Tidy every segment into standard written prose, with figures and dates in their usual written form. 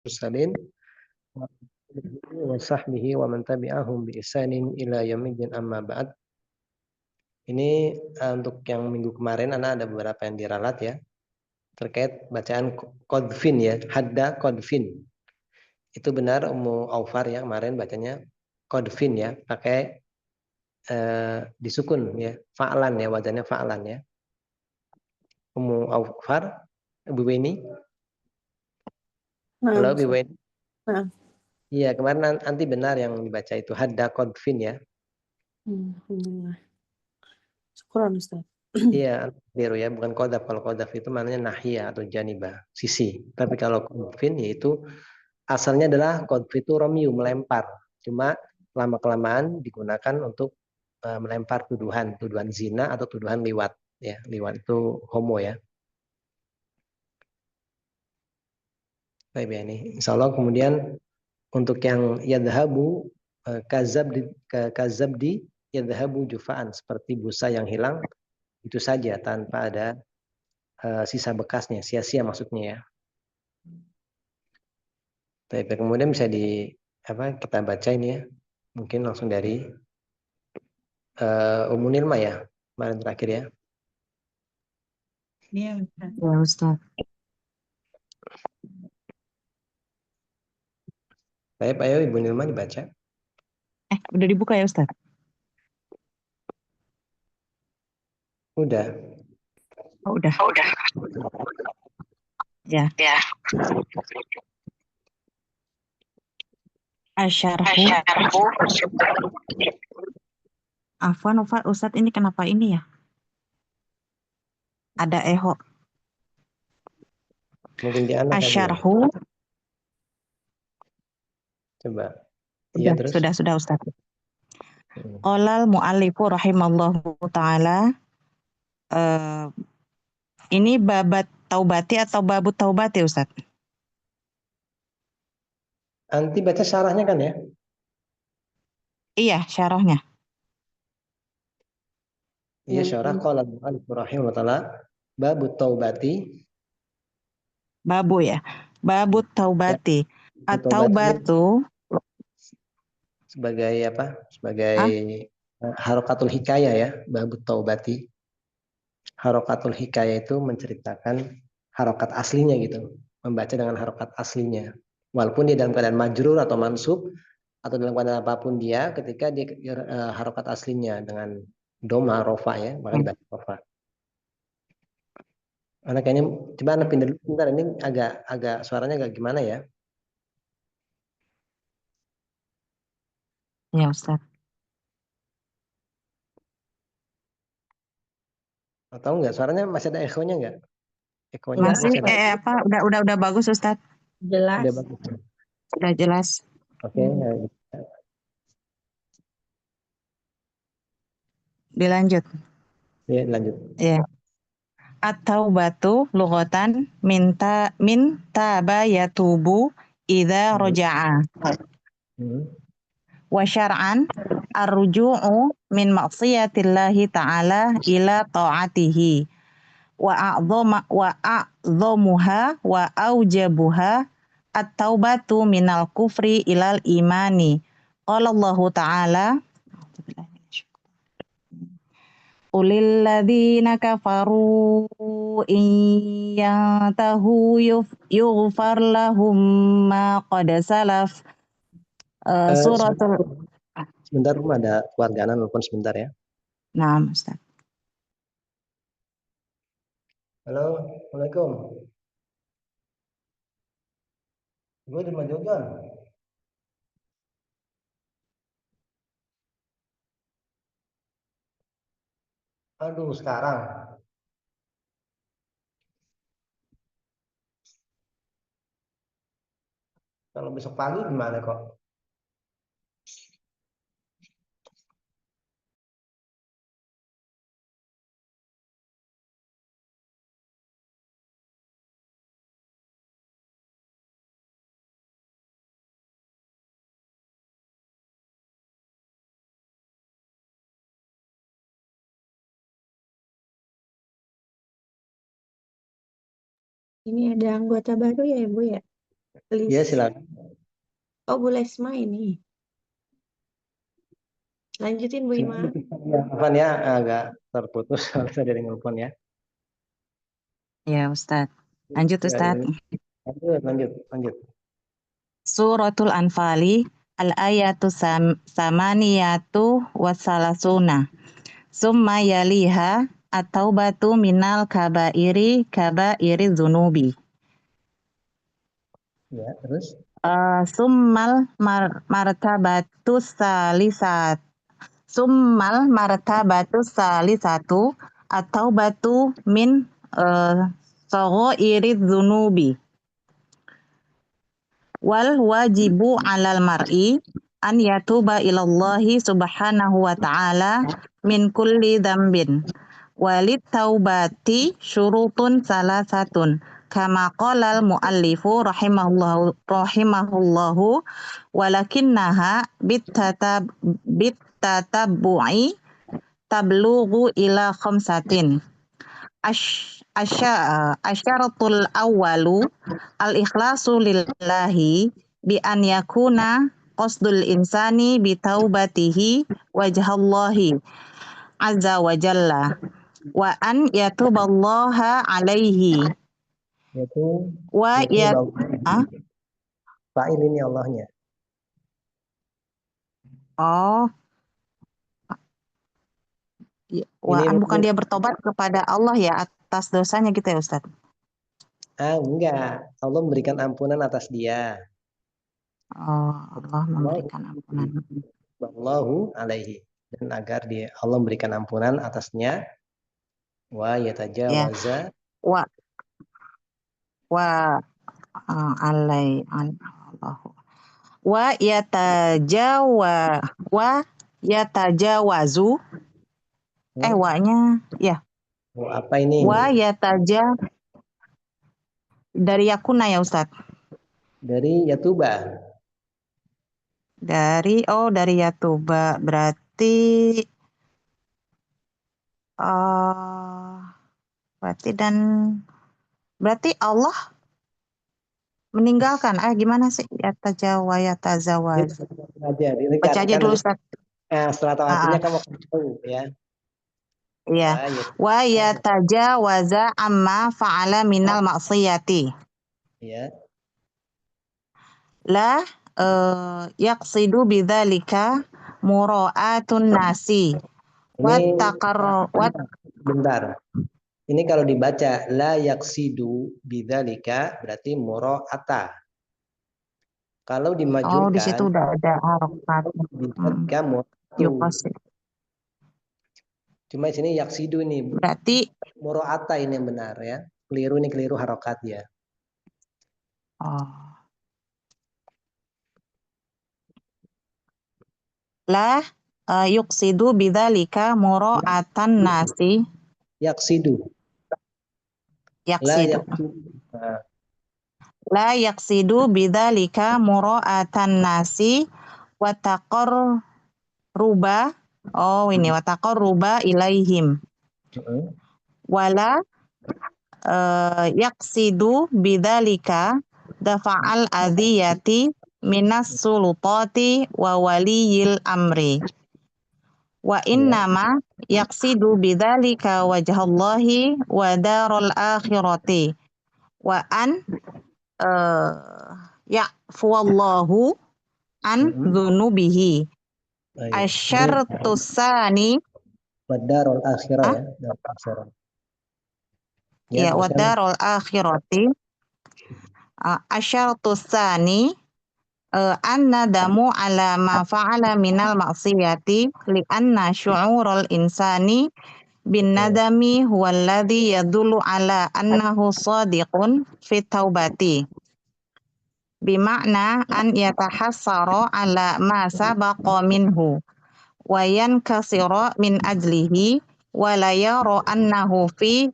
mursalin wa sahbihi wa man tabi'ahum bi ihsanin ila yaumiddin amma ba'd. Ini untuk yang minggu kemarin ada beberapa yang diralat ya terkait bacaan qadfin ya, hadda qadfin. Itu benar Ummu Aufar ya kemarin bacanya qadfin ya, pakai disukun ya, fa'lan ya, wazannya fa'lan ya. Ummu Aufar, Ibu Weni. Halo Ibu Weni. Iya, kemarin nanti benar yang dibaca itu hadda qadfin ya. Alhamdulillah. Syukuran Ustaz. Iya, biru ya, bukan qadaf. Kalau qadaf itu maknanya nahya atau janibah, sisi. Tapi kalau qadfin yaitu asalnya adalah qadf itu ramyu, melempar. Cuma lama-kelamaan digunakan untuk melempar tuduhan zina atau tuduhan liwat ya. Liwat itu homo ya. Baik ya ini. Insyaallah kemudian untuk yang yadhabu kazabdi yadhabu jufaan, seperti busa yang hilang itu saja tanpa ada sisa bekasnya, sia-sia maksudnya ya. Baik, kemudian bisa kita baca ini ya. Mungkin langsung dari Ummu Nilma ya, kemarin terakhir ya. Iya, ya Ustaz. Baik, ayo Ibu Nilma dibaca. Udah dibuka ya Ustaz? Udah. Oh, udah. Ya. Asyarhu. Afwan Ustaz, ini kenapa ini ya? Ada eho. Mungkin di anak Asyarhu. Coba. Iya, Terus. Sudah Ustaz. Qolal mu'allifu rahimallahu ta'ala. Ini babat taubati atau babut taubati Ustaz? Nanti baca syarahnya kan ya? Iya, syarahnya. Iya, syarah qala al-mu'allif rahimahullah ta'ala babut taubati. Babu ya. Babut taubati. At-taubatu sebagai apa? Sebagai harokatul hikayah ya, babut taubati. Harokatul hikayah itu menceritakan harokat aslinya gitu, membaca dengan harokat aslinya. Walaupun dia dalam keadaan majrur atau mansub atau dalam keadaan apapun dia, ketika dia harokat aslinya dengan doma rofa ya, maka dibaca rofa. Anak kayaknya coba anak pindah dulu sebentar, ini agak suaranya agak gimana ya? Ya Ustaz. Tahu nggak suaranya masih ada ekonya nggak? Ekonya Masih udah bagus Ustaz. Jelas. Udah bagus. Sudah jelas. Oke. Dilanjut. Ya, lanjut. Ya. At-taubatu lughatan min taba yatubu idza raja'a. Wa syar'an ar-ruju'u min ma'siyatillahi ta'ala ila ta'atihi. Wa a'dhamuha wa aujabuha at-taubatu minal kufri ilal imani. Qala Allah Ta'ala Qulil ladzina kafaru in yantahu yughfar lahum ma qad salaf. Suratul Sebentar, ada keluarga anak nelfon sebentar ya. Nah, Ustaz. Halo, Assalamualaikum. Gue di Majogan. Aduh, sekarang. Kalau besok pagi gimana kok? Ini ada anggota baru ya Ibu ya? Ya, Lis. silakan. Oh, Bu Lesma ini. Lanjutin Bu Ima. Ya, Afan ya, agak terputus soalnya dari nelpon ya. Ya, Ustadz. Lanjut, Ya, Ustadz. lanjut. Suratul Anfali, al-ayatu samaniyatu wasalasuna. Summa yaliha at-taubatu minal kabairi zunubi. Ya, terus. Summal martabatus salisat. Summal martabatus salisatu atau batu min saghairiz zunubi. Wal wajibu 'alal mar'i an yatuba ilallahi subhanahu wa ta'ala min kulli dzambin. Walit taubati syurutun salasatun kama qala al muallifu rahimahullahu walakinnaha bittatabbu'i tablughu ila khamsatin. Asyaratul awwalu al-ikhlasu lillahi bi an yakuna qasdul insani bi taubatihi wajhallahi azza wa jalla wa an yatuballaha alaihi Yaitu wa ah, fa'il ini Allahnya. oh wa Ini an bukan dia bertobat kepada Allah ya atas dosanya gitu ya Ustaz. enggak. Allah memberikan ampunan atas dia. Oh, Allah memberikan ampunan. Wallahu alaihi. Dan agar dia Allah memberikan ampunan atasnya. Wa Ya, yatajawaza. wa wa Allah wa yatajawazu wa-nya ya Oh, apa ini? wa dari yakuna ya Ustaz. Dari Yatuba. Dari yatuba berarti uh, berarti Allah meninggalkan gimana sih yatazawaz Aja, ini baca aja kan dulu Ustaz. setelah tahu artinya kamu akan tahu ya. Iya. Wa yatajawaza amma fa'ala minal maksiyati. Ya. La yaqsidu bidzalika mura'atun nasi. Ini Wat bentar. Ini kalau dibaca la yaksidu bidzalika berarti mura'ata. Kalau Oh, di dimajurkan situ udah ada harokat. bidzalika mura'atu. Yuqasid. Cuma di sini yaksidu ini Berarti mura'ata ini yang benar ya. Keliru harokat ya. oh. La yuqsidu bidzalika mura'atan nasi. Yaksidu. La Yaksidu. yaksidu. Nah, La yaksidu bidzalika mura'atan nasi wa taqarruba ini wa taqarruba ilaihim. Wala yaqsidu bidzalika dafa'al adhiyati minas sulutati wa waliyil amri. Wa innama yaqsidu bidzalika wajhallahi wa darul akhirati wa an ya'fuwallahu an dzunubihi. Asyartus sani Wadarul akhirah ya. ya wa Teruskan. darul akhirati. Asyartus sani anna damu ala ma fa'ala minal maksiyati li anna syu'urul insani bin nadami huwa alladhi yadullu ala annahu sadiqun fi taubati bima'na an yatahassara ala ma sabaqa minhu wa yankasira min ajlihi wa la yara annahu fi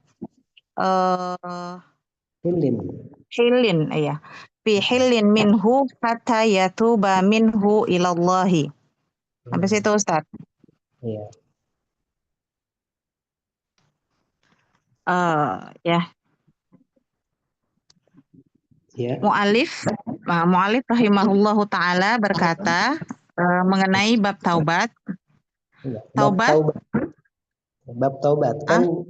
hilin fi hilin minhu hatta yatuba minhu ilallahi. Sampai situ Ustaz. Iya. Ya. Ya. Mu'alif rahimahullahu ta'ala berkata mengenai bab taubat. Bab Taubat, taubat. Bab taubat kan ah,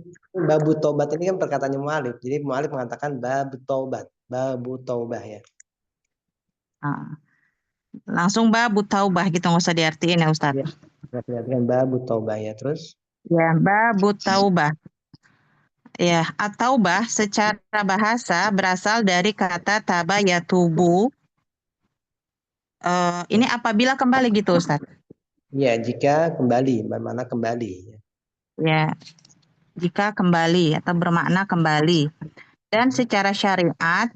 babu taubat ini kan perkataannya mu'alif. Jadi mu'alif mengatakan bab taubat, babu taubah ya. ah, langsung bab taubah gitu, nggak usah diartiin ya Ustadz. Ya. Perhatikan babu taubah ya. Terus Ya, bab taubah. Ya, at-taubah secara bahasa berasal dari kata taba yatubu. Ini apabila kembali gitu Ustadz. ya jika kembali, bermakna kembali. Ya, jika kembali atau bermakna kembali. Dan secara syariat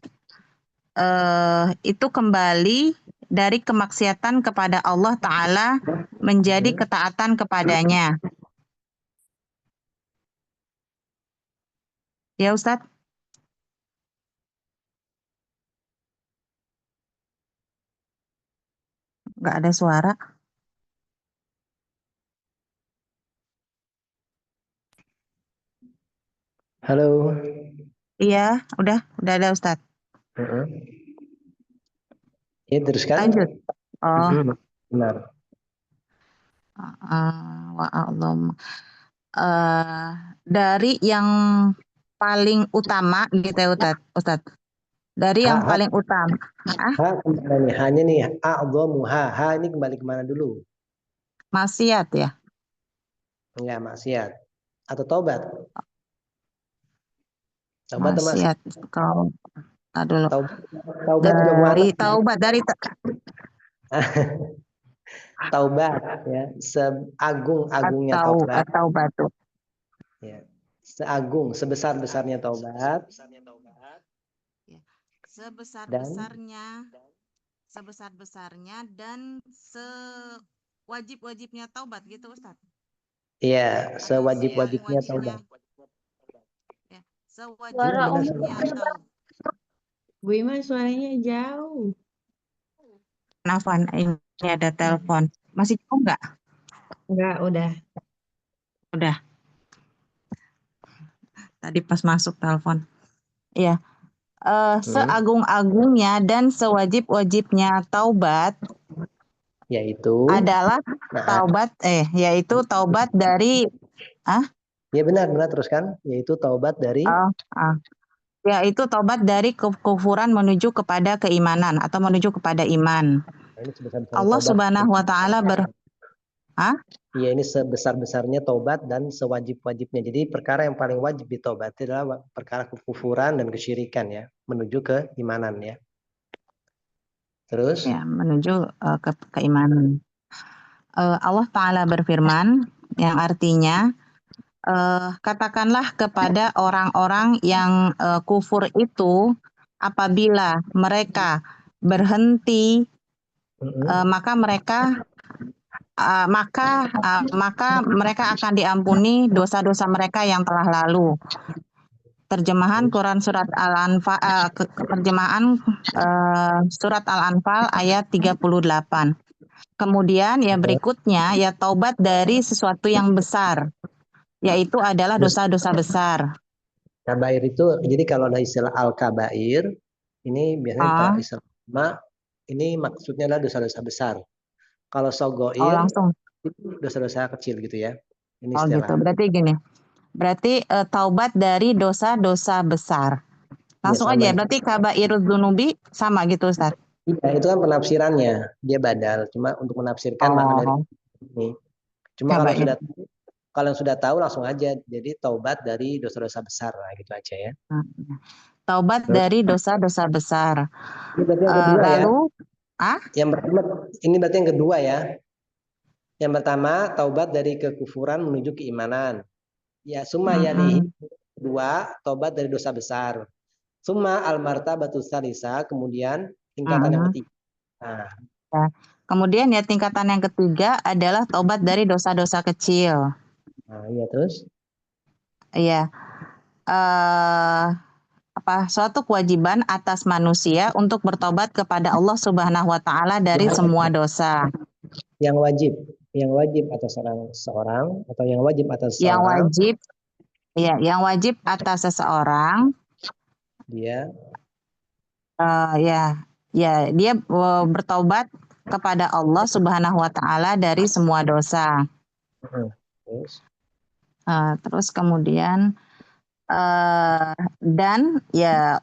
itu kembali dari kemaksiatan kepada Allah Ta'ala menjadi ketaatan kepadanya. Ya Ustadz? Nggak ada suara. Halo. Iya, udah ada Ustadz. Ya teruskan. Lanjut. Oh, Benar. dari yang paling utama gitu ya Ustadz. Dari yang paling utama. Kemana nih? Hanya nih a'dhamu ha ini kembali kemana dulu? Maksiat ya. Enggak maksiat atau taubat? Taubat atau maksiat? Maksiat. Kalau dulu. Taubat juga Dari mu'alaf. taubat, dari Taubat ya, seagung-agungnya taubat. atau batu. Ya. Seagung, sebesar-besarnya taubat. Sebesar-besarnya dan sewajib-wajibnya taubat gitu Ustaz. Iya, sewajib-wajibnya taubat. Ya, sewajib-wajibnya taubat. Bu Ima suaranya jauh. Nafan, ini ada telepon. Masih jauh nggak? Enggak, udah. Udah. Tadi pas masuk telepon. Iya. Seagung-agungnya dan sewajib-wajibnya taubat Yaitu adalah yaitu taubat dari Ya benar teruskan, yaitu taubat dari yaitu taubat dari kekufuran menuju kepada keimanan atau menuju kepada iman. ini sebesar-besarnya Allah taubat. Subhanahu wa taala Iya, ini sebesar-besarnya taubat dan sewajib-wajibnya. Jadi perkara yang paling wajib ditaubati adalah perkara kekufuran dan kesyirikan ya, menuju keimanan ya. Terus ya, menuju ke keimanan. Allah Ta'ala berfirman yang artinya katakanlah kepada orang-orang yang kufur itu apabila mereka berhenti maka mereka akan diampuni dosa-dosa mereka yang telah lalu. Terjemahan Quran surat Al-Anfal surat Al-Anfal ayat 38. Kemudian ya berikutnya ya taubat dari sesuatu yang besar, yaitu adalah dosa-dosa besar. Kabair itu, jadi kalau ada istilah al-kabair, ini biasanya istilah ini maksudnya adalah dosa-dosa besar. Kalau sogoir, langsung itu dosa-dosa kecil gitu ya. Ini gitu. Berarti gini. Berarti taubat dari dosa-dosa besar. Langsung aja. Berarti kabairudz dzunubi sama gitu Ustaz. Iya, itu kan penafsirannya. Dia badal. Cuma untuk menafsirkan makna dari ini. Cuma kalau sudah tahu langsung aja. Jadi taubat dari dosa-dosa besar. Nah, gitu aja ya. Taubat dari dosa-dosa besar. Ini berarti yang kedua lalu, Yang pertama, ini berarti yang kedua ya. Yang pertama, taubat dari kekufuran menuju keimanan. Ya, summa yalihi. Kedua, taubat dari dosa besar. Summa al-martabatu salisa, kemudian tingkatan yang ketiga. Nah. Kemudian ya tingkatan yang ketiga adalah taubat dari dosa-dosa kecil. Nah, iya terus? Iya. Suatu kewajiban atas manusia untuk bertobat kepada Allah Subhanahu wa taala dari semua dosa. Yang wajib atas seorang atau yang wajib atas seorang. Yang wajib atas seseorang Dia Ya dia bertobat kepada Allah Subhanahu wa taala dari semua dosa. Terus, Terus kemudian dan ya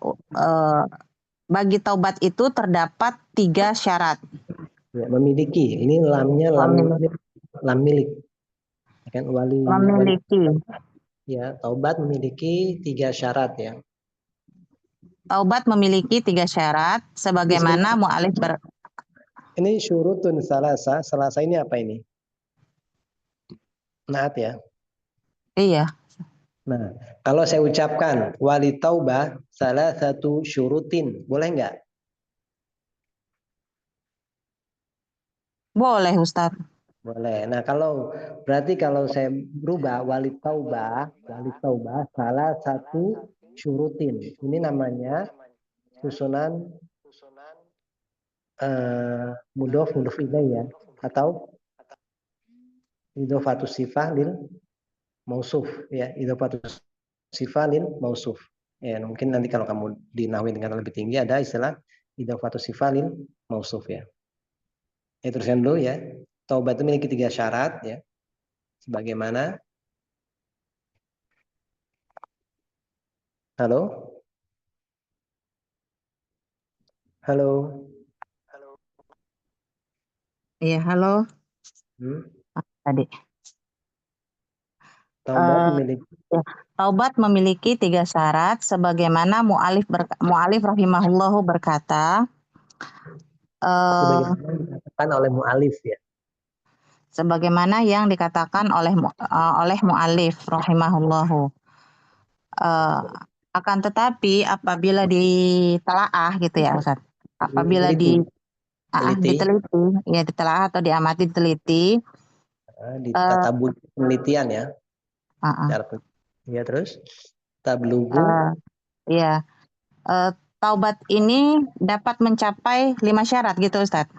bagi taubat itu terdapat 3 syarat. ya, memiliki. Ini lamnya lam milik. Kan Memiliki. ya, taubat memiliki 3 syarat ya. Taubat memiliki 3 syarat sebagaimana mu'alif Ini syurutun salasa. Salasa ini apa ini? Naat ya. Iya. Nah, kalau saya ucapkan wali taubah salah satu syurutin, boleh nggak? Boleh Ustadz. Boleh. Nah, berarti kalau saya berubah wali taubah salah satu syurutin. Ini namanya susunan mudhof ilaih ya, atau idhofatus sifah lil mausuf ya, idhofatus sifah lil mausuf. Ya, mungkin nanti kalau kamu dinahwi dengan lebih tinggi ada istilah idhofatus sifah lil mausuf ya. Teruskan dulu ya. Taubat itu memiliki 3 syarat ya. Sebagaimana Halo? Halo? Iya, halo. Tadi. Taubat memiliki 3 syarat sebagaimana mu'alif rahimahullahu berkata sebagaimana dikatakan oleh mu'alif ya. Sebagaimana yang dikatakan oleh mu'alif rahimahullahu. Akan tetapi apabila ditelaah gitu ya Ustaz. Apabila diteliti, ya ditelaah atau diamati diteliti. Tatabul penelitian ya. Ya terus tablugu. Ya. Taubat ini dapat mencapai 5 syarat gitu Ustaz.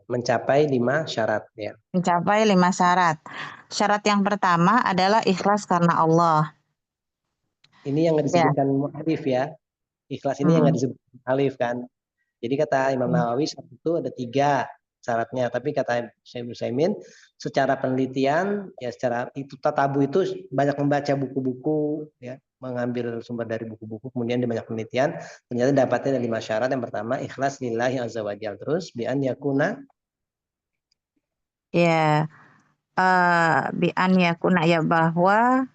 Mencapai 5 syarat ya. Mencapai 5 syarat. Syarat yang pertama adalah ikhlas karena Allah. Ini yang disebutkan mu'alif ya. Ikhlas ini yang disebutkan mu'alif kan. Jadi kata Imam Nawawi itu ada 3 syaratnya. Tapi kata Syekh Utsaimin secara penelitian ya, secara itu tatabu itu banyak membaca buku-buku ya, mengambil sumber dari buku-buku, kemudian di banyak penelitian ternyata dapatnya ada 5 syarat. Yang pertama ikhlas lillahi azza wajalla, terus bi an yakuna ya bi an yakuna ya, bahwa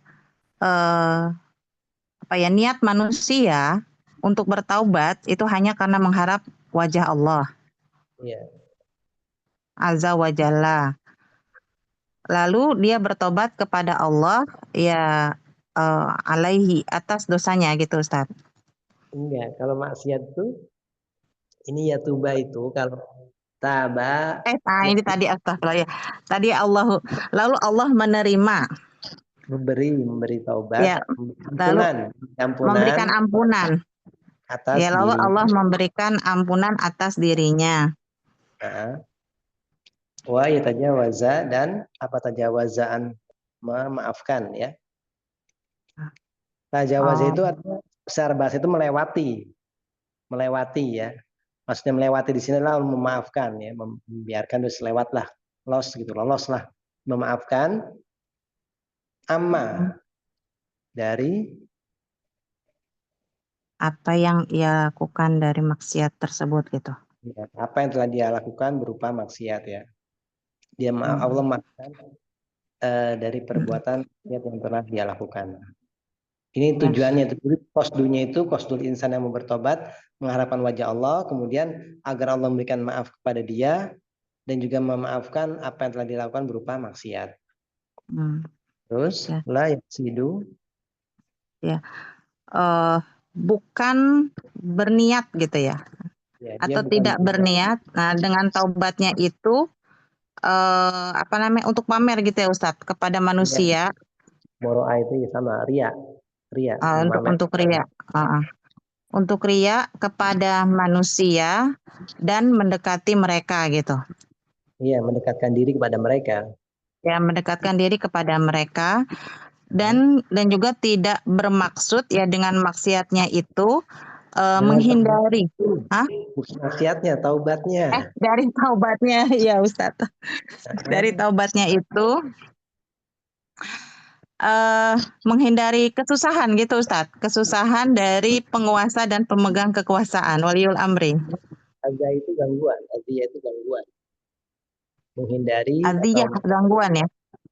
niat manusia untuk bertaubat itu hanya karena mengharap wajah Allah azza wajalla. Lalu dia bertobat kepada Allah ya alaihi, atas dosanya gitu Ustaz. Enggak, kalau maksiat itu ini ya tuba itu kalau taba. Ini tadi astagfirullah ya. Tadi lalu Allah memberi taubat, ya, lalu memberikan ampunan atas ya, lalu dirinya. Allah memberikan ampunan atas dirinya. Wa yatajawaza, dan apa tajawazaan, memaafkan ya. Tajawaza itu artinya secara bahasa itu melewati ya. Maksudnya melewati di sini lalu memaafkan ya, membiarkan terus lewatlah, loloslah, memaafkan amma dari apa yang ia lakukan dari maksiat tersebut gitu. Ya, apa yang telah dia lakukan berupa maksiat ya. Dia Allah maafkan dari perbuatan yang telah dia lakukan. Ini tujuannya, qasdunya itu qasdul insan yang mau bertobat, mengharapkan wajah Allah, kemudian agar Allah memberikan maaf kepada dia dan juga memaafkan apa yang telah dilakukan berupa maksiat. Terus la yasidu ya, bukan berniat gitu ya, atau tidak berniat. Nah, dengan taubatnya itu untuk pamer gitu ya Ustadz kepada manusia. Moro'a itu sama ria. Untuk ria. Untuk ria kepada manusia dan mendekati mereka gitu. Iya, mendekatkan diri kepada mereka. Ya, mendekatkan diri kepada mereka, dan juga tidak bermaksud ya dengan maksiatnya itu menghindari. Hah? Bukan maksiatnya, taubatnya. Dari taubatnya ya Ustadz. Dari taubatnya itu menghindari kesusahan gitu Ustadz. Kesusahan dari penguasa dan pemegang kekuasaan, waliul amri. Azza itu gangguan, azia itu gangguan. Menghindari Adiyah, atau gangguan ya.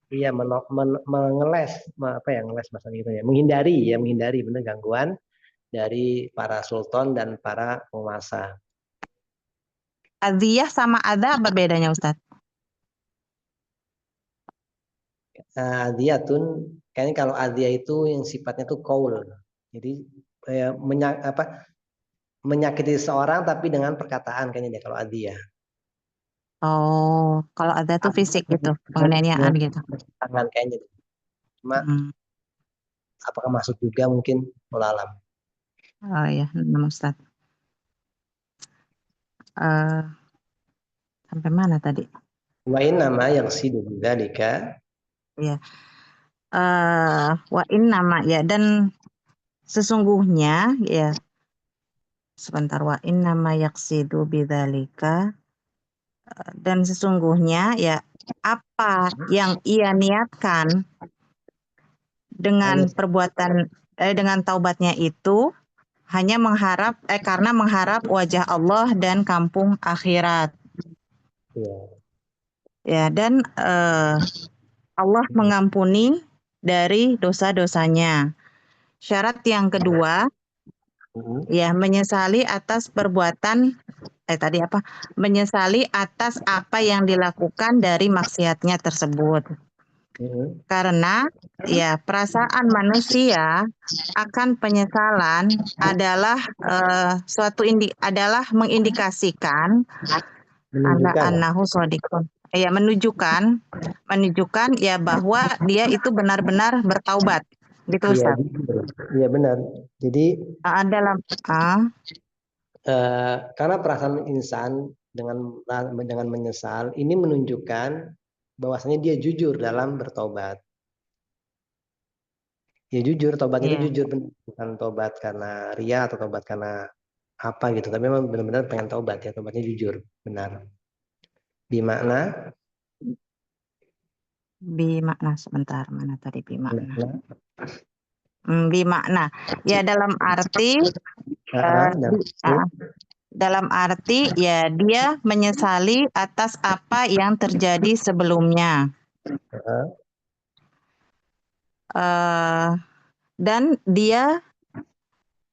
iya mengeles, apa ya ngeles bahasa gitu ya. Menghindari benar gangguan dari para sultan dan para penguasa. Adiyah sama ada apa bedanya Ustadz? Adiyatun, kayaknya kalau adiyah itu yang sifatnya tuh kaul. Jadi menyakiti seorang tapi dengan perkataan kayaknya deh kalau adiyah. Oh, kalau ada tuh fisik gitu, penganiayaan gitu. Tangan kayaknya. Cuma Hmm. apakah masuk juga mungkin mulalam. Oh ya, Ustadz. Sampai mana tadi? Wa innama yaqsidu bidzalika. Ya. Wa innama ya, dan sesungguhnya ya, sebentar, wa innama yaqsidu bidzalika, dan sesungguhnya ya apa yang ia niatkan dengan perbuatan dengan taubatnya itu hanya karena mengharap wajah Allah dan kampung akhirat. Ya, dan Allah mengampuni dari dosa-dosanya. Syarat yang kedua, ya menyesali atas perbuatan menyesali atas apa yang dilakukan dari maksiatnya tersebut. Karena ya perasaan manusia akan penyesalan adalah adalah mengindikasikan annahu shadiqun. Ya, menunjukkan ya bahwa dia itu benar-benar bertaubat. Gitu Ustaz. Iya benar. Jadi karena perasaan insan dengan menyesal ini menunjukkan bahwasanya dia jujur dalam bertobat. Ya jujur, tobatnya itu jujur, bukan tobat karena ria atau tobat karena apa gitu, tapi memang benar-benar pengen tobat ya, tobatnya jujur, benar. Bimakna sebentar, mana tadi bimakna? Bimakna ya dalam arti ya dia menyesali atas apa yang terjadi sebelumnya. Dan dia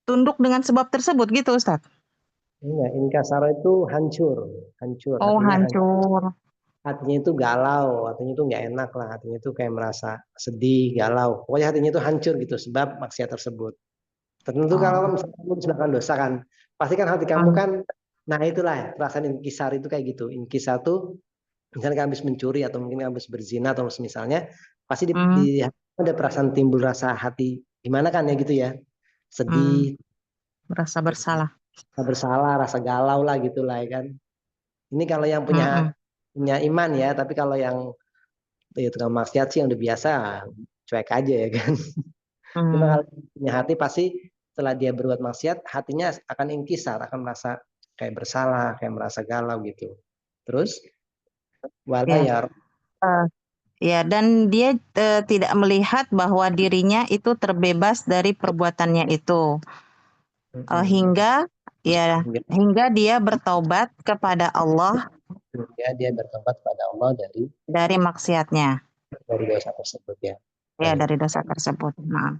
tunduk dengan sebab tersebut gitu Ustaz. Iya, inkasara itu hancur. Oh, hancur. Hatinya itu galau, hatinya itu nggak enak lah, hatinya itu kayak merasa sedih, galau. Pokoknya hatinya itu hancur gitu sebab maksiat tersebut. Tentu kalau misalnya kamu melakukan dosa kan, pasti kan hati kamu kan, nah itulah perasaan inkisar itu kayak gitu. Inkisar tuh misalnya kamu habis mencuri atau mungkin kamu habis berzina atau misalnya pasti ada perasaan timbul rasa hati gimana kan ya gitu ya, sedih, merasa bersalah, rasa galau lah gitulah ya kan. Ini kalau yang punya iman ya, tapi kalau yang tukang maksiat sih yang udah biasa cuek aja ya kan. Cuma kalau punya hati pasti setelah dia berbuat maksiat hatinya akan inkisar, akan merasa kayak bersalah, kayak merasa galau gitu. Terus ya, dan dia tidak melihat bahwa dirinya itu terbebas dari perbuatannya itu. Hingga dia bertaubat kepada Allah. Dia bertobat kepada Allah dari maksiatnya. Dari dosa tersebut ya. Ya, dari dosa tersebut. Maaf.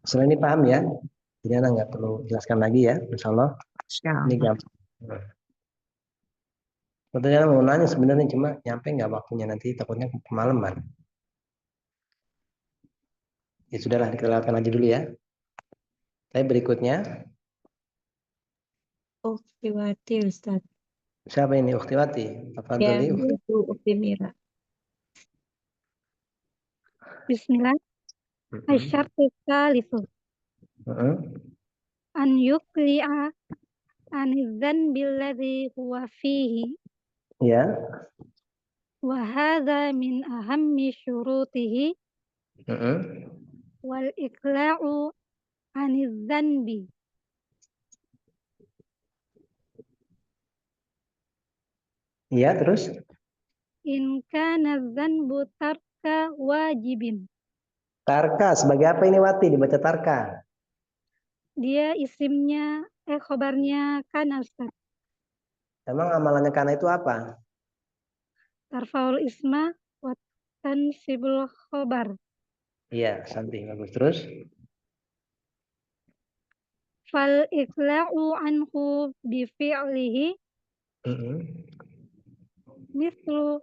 Setelah ini paham ya. Jadi Anda nggak perlu jelaskan lagi ya, insya Allah. Ini gampang. Sebetulnya mau nanya sebenarnya cuma nyampe nggak waktunya, nanti takutnya kemalaman. Ya sudahlah, kita lewatkan aja dulu ya. Tapi berikutnya. Ukhtiwati Ustaz. Siapa ini Ukhtiwati? Ya, itu Ukhti Mira. Bismillah. Asyartu tsalitsu. An yuqli'a anizan billadhi huwa fihi. Ya. Wa hadza min ahammi syurutihi. Wal iqla'u anizanbi. Iya, terus? In kana dzanbu tarka wajibin. Tarka, sebagai apa ini Wati? Dibaca tarka. Dia isimnya, khobarnya kana, Ustaz. Emang amalannya kana itu apa? Tarfaul isma wa tansibul khobar. Iya, Santi, bagus. Terus? Fal iqla'u anhu bi fi'lihi Mm-mm. mislu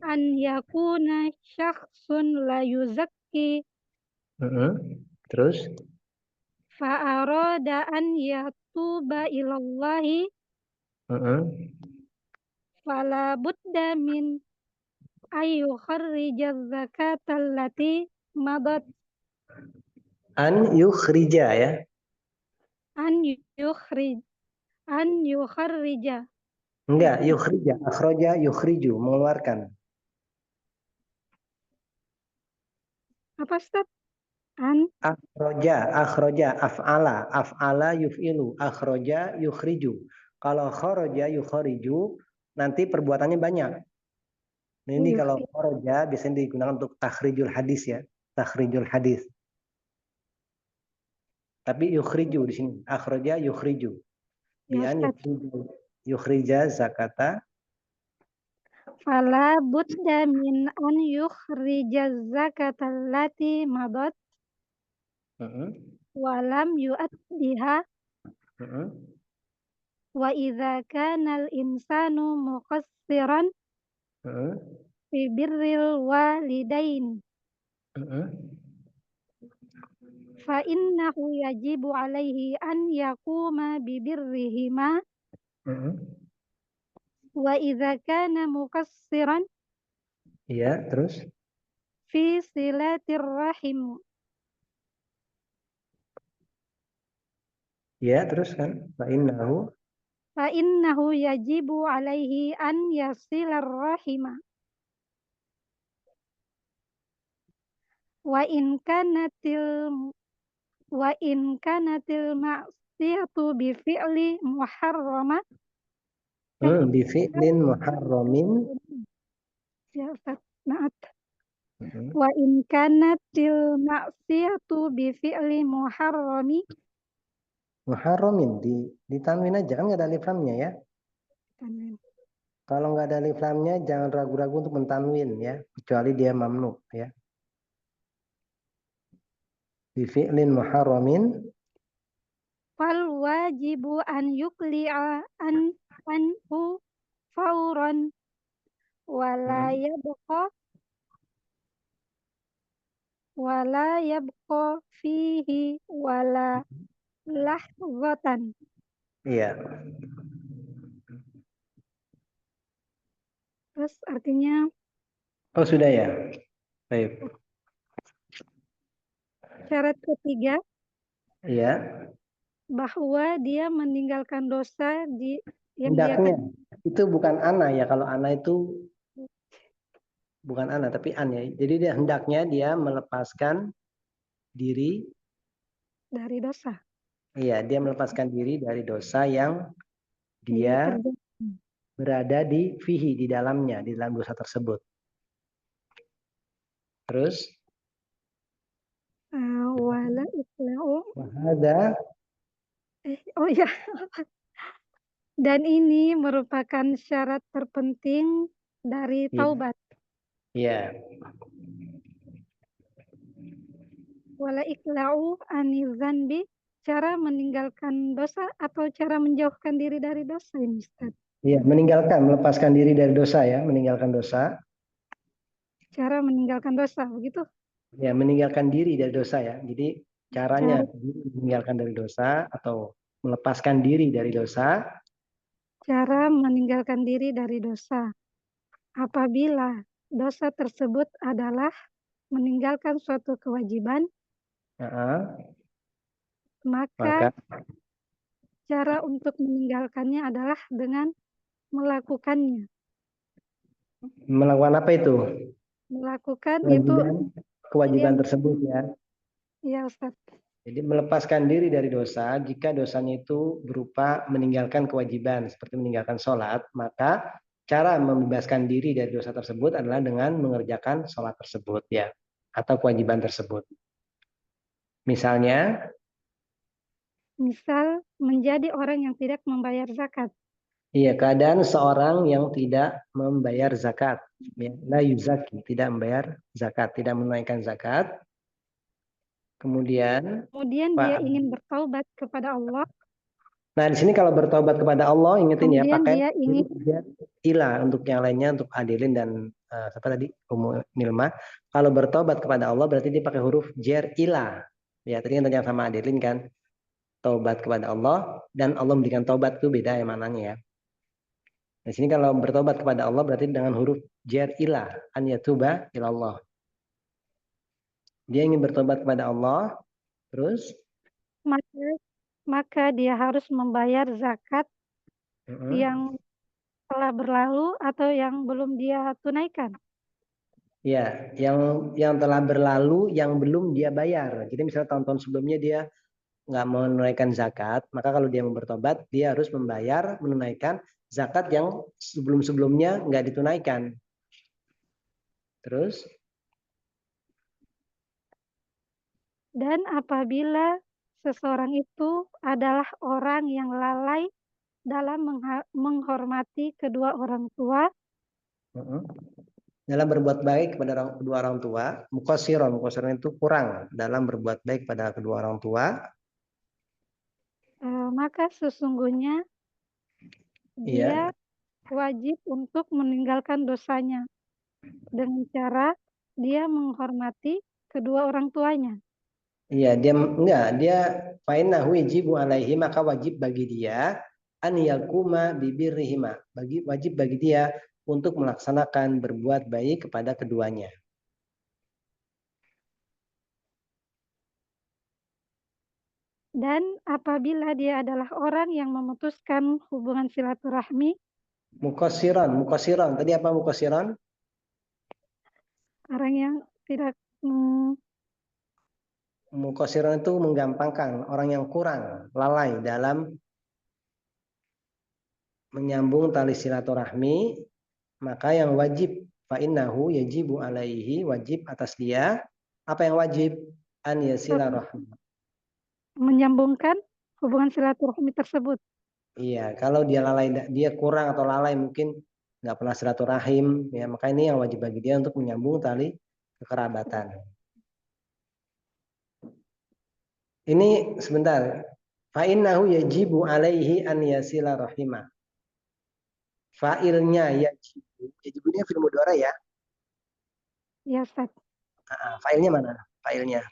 an yakuna syakhsun la yuzakki Mm-mm. Terus? fa arada an yatuba ilallahi Mm-mm. fala budda min ayu kharrija zakata allati madat An yukhrija ya. an yukhrij an yukharrija. Enggak, yukhrija. Akhroja, yukhriju, mengeluarkan. Apa, Ustaz? An Akhroja, af'ala yuf'ilu, akhroja, yukhriju. Kalau khoroja, yukhriju, nanti perbuatannya banyak. Nah, ini kalau khoroja biasanya digunakan untuk takhrijul hadis ya, takhrijul hadis. Tapi yukhriju di sini, akhroja, yukhriju. ya, Bian Ustaz. yukhrija zakata. Fala budda min an yukhrija zakata allati madat wa lam yu'addiha wa idza kana al-insanu muqassiran fi birril walidain fa innahu yajibu alaihi an yaquma bi birrihima wa idza kana muqassiran Iya, terus? fi silatir rahim Iya, terus kan? fa innahu yajibu alaihi an yasilar rahima wa in kanatil ma'siyatu bi fi'li muharrama Bi fi'lin muharramin. ya Ustaz, maaf. Wa in kanatil ma'siyatu bi fi'li muharrami Muharramin ditanwin aja kan nggak ada alif lamnya ya. Kalau nggak ada alif lamnya jangan ragu-ragu untuk mentanwin ya, kecuali dia mamnu ya. Bi fi'lin muharramin fal wajibu an yukli'a anhu fauran wala yabqa fihi wala lahzatan. iya. Terus artinya Oh sudah ya. Baik. syarat ketiga Iya. bahwa dia meninggalkan dosa yang dia Hendaknya itu bukan ana ya, kalau ana itu bukan ana tapi an ya. Jadi dia hendaknya dia melepaskan diri. dari dosa. Iya, dia melepaskan diri dari dosa yang dia berada di fihi, di dalamnya, di dalam dosa tersebut. Terus? Wala iqla'u. Wahada. Oh ya. Dan ini merupakan syarat terpenting dari taubat. Iya. Wala iqla'u anizanbi, cara meninggalkan dosa atau cara menjauhkan diri dari dosa ini, Ustaz? Iya, meninggalkan, melepaskan diri dari dosa ya, meninggalkan dosa. Cara meninggalkan dosa, begitu? Ya, meninggalkan diri dari dosa ya. Jadi caranya meninggalkan dari dosa atau melepaskan diri dari dosa. Cara meninggalkan diri dari dosa. Apabila dosa tersebut adalah meninggalkan suatu kewajiban, maka cara untuk meninggalkannya adalah dengan melakukannya. Melakukan apa itu? Melakukan kewajiban itu tersebut ya. Iya, Ustaz. Jadi melepaskan diri dari dosa, jika dosanya itu berupa meninggalkan kewajiban seperti meninggalkan sholat, maka cara membebaskan diri dari dosa tersebut adalah dengan mengerjakan sholat tersebut ya, atau kewajiban tersebut. Misalnya, Misal menjadi orang yang tidak membayar zakat. iya, keadaan seorang yang tidak membayar zakat, ya, la yuzaki, tidak membayar zakat, tidak menunaikan zakat. Kemudian, Kemudian dia ingin bertaubat kepada Allah. nah di sini kalau bertobat kepada Allah, ingetin ya, Kemudian pakai dia ingin ilah untuk yang lainnya, untuk Adilin dan siapa tadi, Ummu Nilma. Kalau bertobat kepada Allah berarti dia pakai huruf jer ilah. Ya, tadi kan tanya sama Adilin kan, taubat kepada Allah dan Allah memberikan taubat itu beda ya mananya ya. Di sini kalau bertobat kepada Allah berarti dengan huruf jer ilah, an yatuba ilallah. Dia ingin bertobat kepada Allah, terus maka dia harus membayar zakat yang telah berlalu atau yang belum dia tunaikan. ya, yang telah berlalu yang belum dia bayar. Jadi misalnya tahun-tahun sebelumnya dia nggak menunaikan zakat, maka kalau dia mau bertobat dia harus membayar, menunaikan zakat yang sebelum-sebelumnya nggak ditunaikan. Terus? Dan apabila seseorang itu adalah orang yang lalai dalam menghormati kedua orang tua, dalam berbuat baik kepada kedua orang tua, mukosiron itu kurang dalam berbuat baik pada kedua orang tua, maka sesungguhnya dia wajib untuk meninggalkan dosanya dengan cara dia menghormati kedua orang tuanya. Iya, dia fainahu yajibu alaihi, maka wajib bagi dia an yakuma bibirrihima, wajib bagi dia untuk melaksanakan berbuat baik kepada keduanya. Dan apabila dia adalah orang yang memutuskan hubungan silaturahmi, mukosiron. Tadi apa mukosiron? orang yang tidak Mukosiron itu menggampangkan, orang yang kurang, lalai dalam menyambung tali silaturahmi, maka yang wajib fa'innahu yajibu alaihi, wajib atas dia, apa yang wajib? An yasila rahmi. menyambungkan hubungan silaturahmi tersebut. Iya, kalau dia lalai, dia kurang atau lalai mungkin nggak pernah silaturahim, ya maka ini yang wajib bagi dia untuk menyambung tali kekerabatan. Ini sebentar. Fa'innahu yajibu alaihi an yasila rahimah. Fa'ilnya yajibu. Yajibunya fi'il mudhari ya? Ya, Ustaz. Fa'ilnya mana? Fa'ilnya.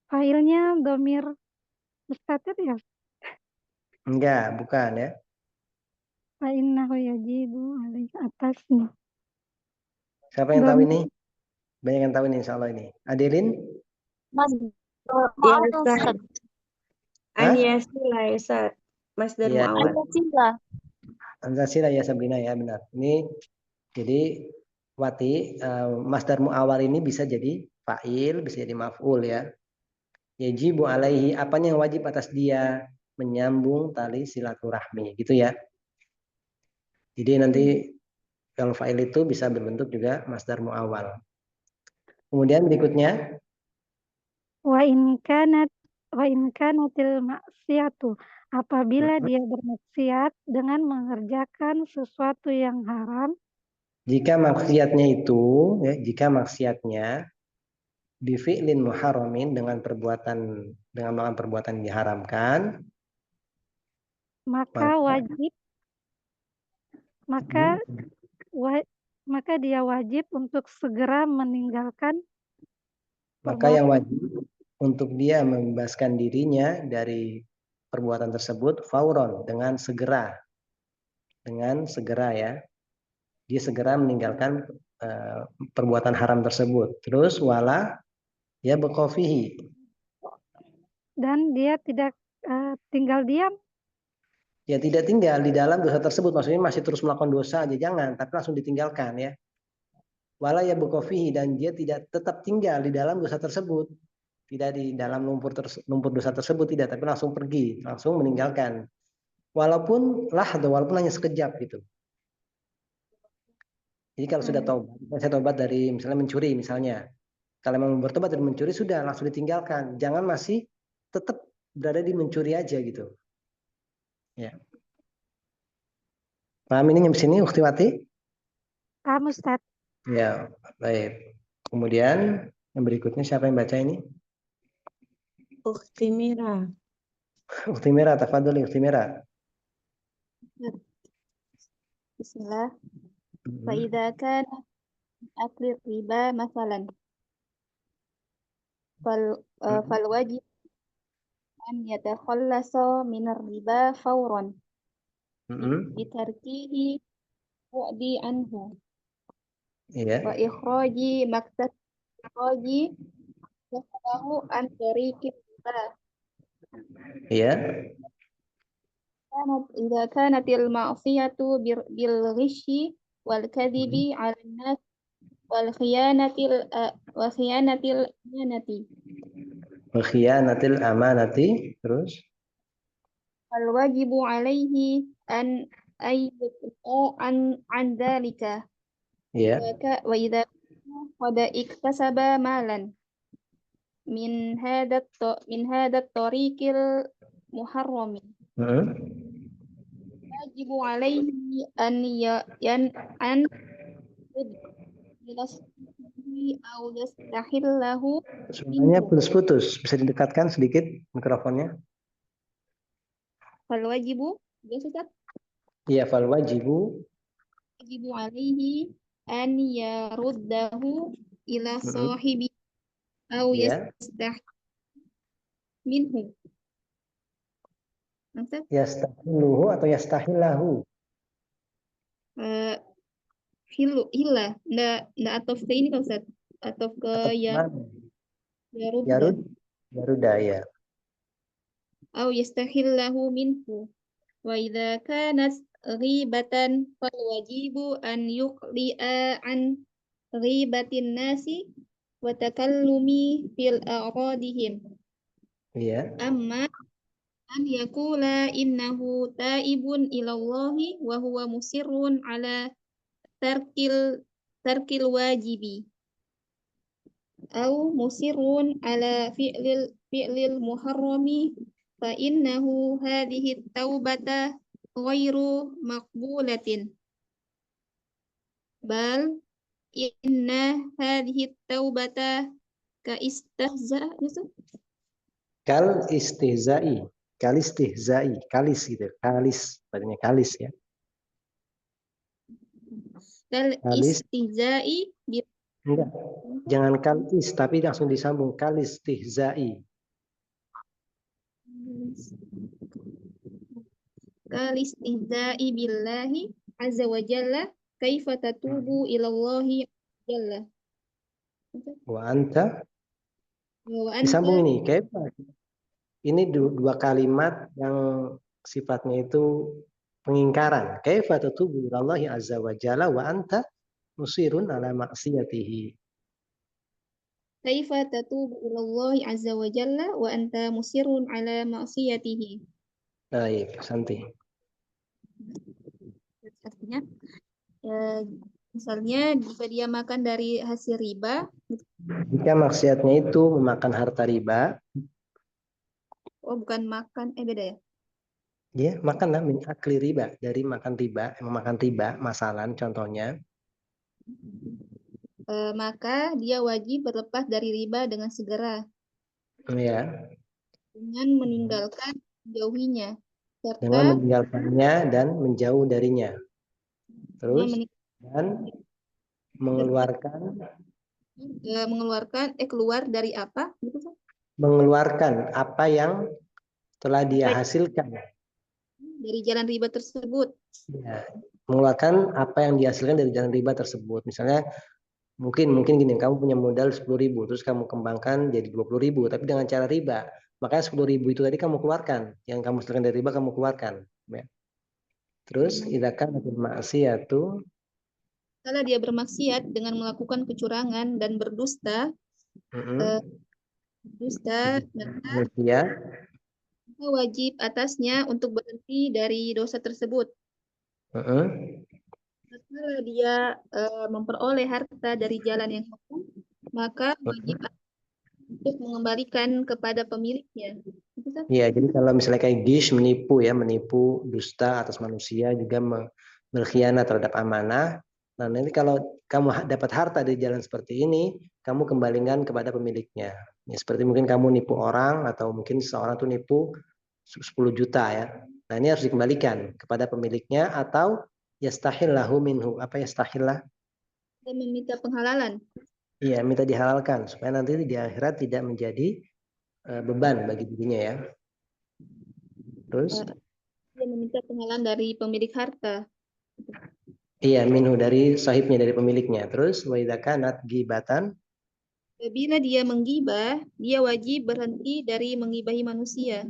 Fa'ilnya dhamir mustatir ya? Enggak, bukan ya. Fa'innahu yajibu alaihi atasnya. Siapa yang tahu ini? Banyak yang tahu ini insya Allah ini. Adilin? Mas, ya Ustaz. An-yasila ya Ustaz. Masdar mu'awwal. An-yasila ya Sabrina ya, benar. Ini jadi Wati, masdar mu'awwal ini bisa jadi fa'il, bisa jadi maf'ul ya. Yajibu alaihi, apanya yang wajib atas dia? Menyambung tali silaturahmi, gitu ya. Jadi nanti kalau fa'il itu bisa berbentuk juga masdar mu'awwal. Kemudian berikutnya, Wa in kanatil maksiatu, apabila dia bermaksiat dengan mengerjakan sesuatu yang haram, jika maksiatnya itu, ya, jika maksiatnya bifi'lin muharramin, dengan melakukan perbuatan yang diharamkan, maka dia wajib untuk segera meninggalkan. Maka yang wajib untuk dia membebaskan dirinya dari perbuatan tersebut fauron, dengan segera ya, dia segera meninggalkan perbuatan haram tersebut. Terus wala ya bekofihi, dan dia tidak tinggal diam. Ya tidak tinggal di dalam dosa tersebut, maksudnya masih terus melakukan dosa aja jangan, tapi langsung ditinggalkan ya. Wala ya bekofihi, dan dia tidak tetap tinggal di dalam dosa tersebut. tidak di dalam lumpur dosa tersebut, tidak, tapi langsung pergi, langsung meninggalkan. Walaupun hanya sekejap gitu. Jadi kalau sudah taubat, saya taubat dari misalnya mencuri misalnya. Kalau memang bertobat dari mencuri sudah langsung ditinggalkan. Jangan masih tetap berada di mencuri aja gitu. Ya. Paham ini nyampe sini Uktiwati? Paham Ustaz. Ya, baik. Kemudian yang berikutnya siapa yang baca ini? Ukhti Mira. Ukti Mira, tafadhol Ukti Mira. Bismillah. Fa'idha kana akli riba masalan. Fal wajib an yatakhallasa minar riba fawran. Bitarkihi wa'di anhu. Iya. Wa ikhraji maksad ikhraji lahu an tariqi riba. Iya. إذا كانت المعصية بالغش والكذب على الناس والخيانة الأمانة Khiyanatil amanati, terus فالواجب عليه أن يقطع عن ذلك ya. وإذا قد اكتسب مالا من هذا الطريق المحرم يجب عليه أن أو يستحله. Suaranya putus-putus, bisa didekatkan sedikit mikrofonnya? Falwajibu, Ustaz. Iya, fal wajibu. Yajibu alaihi an yaruddahu ila sahibi au yastah minhu. Ustaz? Yastahiluhu atau yastahillahu? Hilla, ndak atau ke ini kan Ustaz? Atau ke Yaruda ya. Au yastahillahu minhu. Wa idza kanat ghibatan fal wajibu an yuqli'a an ghibatin nasi wa takallumi fil a'radihim. Iya. Amma an yakula innahu taibun ilallahi wa huwa musirrun ala tarkil wajibi au musirrun ala fi'lil muharrami fa innahu hadhihi taubata ghairu maqbulatin bal inna hadhihi taubata ka istihza Kal istihzai, kalis gitu, kalis, artinya kalis ya. kal istihzai enggak, jangan kalis tapi langsung disambung kalis istihzai. Kalis istihzai billahi azza wa jalla kaifa tatubu ilallahi jalla. Wa anta disambung ini kaifa. Ini dua kalimat yang sifatnya itu pengingkaran. Kaifa tatubu ilallahi azza wa jalla wa anta musirun ala maksiyatihi. Kaifa tatubu ilallahi azza wa jalla wa anta musirun ala maksiyatihi. Baik, Santi. Artinya, misalnya jika dia makan dari hasil riba. Jika maksiatnya itu memakan harta riba. Oh, bukan makan, beda ya? Ya, makan lah min akli riba, dari makan riba, memakan riba, masalan contohnya. Maka dia wajib berlepas dari riba dengan segera. Ya. Dengan meninggalkan menjauhinya. Serta dengan meninggalkannya dan menjauh darinya. Terus dan mengeluarkan keluar dari apa? Mengeluarkan apa yang telah dia hasilkan dari jalan riba tersebut. Ya, mengeluarkan apa yang dihasilkan dari jalan riba tersebut. Misalnya mungkin gini, kamu punya modal 10.000, terus kamu kembangkan jadi 20.000, tapi dengan cara riba. Makanya 10.000 itu tadi kamu keluarkan, yang kamu hasilkan dari riba kamu keluarkan. Ya. Terus idza kanatil ma'siyatu, kalau dia bermaksiat dengan melakukan kecurangan dan berdusta, dusta, maka manusia. wajib atasnya untuk berhenti dari dosa tersebut. Heeh. Kalau dia memperoleh harta dari jalan yang hukum, maka wajib untuk mengembalikan kepada pemiliknya. Itu, Ustaz. Iya, jadi kalau misalnya kayak gish, menipu ya, menipu, dusta atas manusia, juga berkhianat terhadap amanah. Nah, nanti kalau kamu dapat harta dari jalan seperti ini, kamu kembalikan kepada pemiliknya. Ya, seperti mungkin kamu nipu orang, atau mungkin seseorang tuh nipu 10 juta ya. Nah, ini harus dikembalikan kepada pemiliknya, atau yastahillahu minhu. Apa yastahillah? Dan meminta penghalalan. Iya, minta dihalalkan, supaya nanti di akhirat tidak menjadi beban bagi dirinya ya. Terus? Dia meminta penghalalan dari pemilik harta. Iya, minhu dari sahibnya, dari pemiliknya. Terus wa idza kanat ghibatan, Bila dia menggibah, dia wajib berhenti dari menggibahi manusia.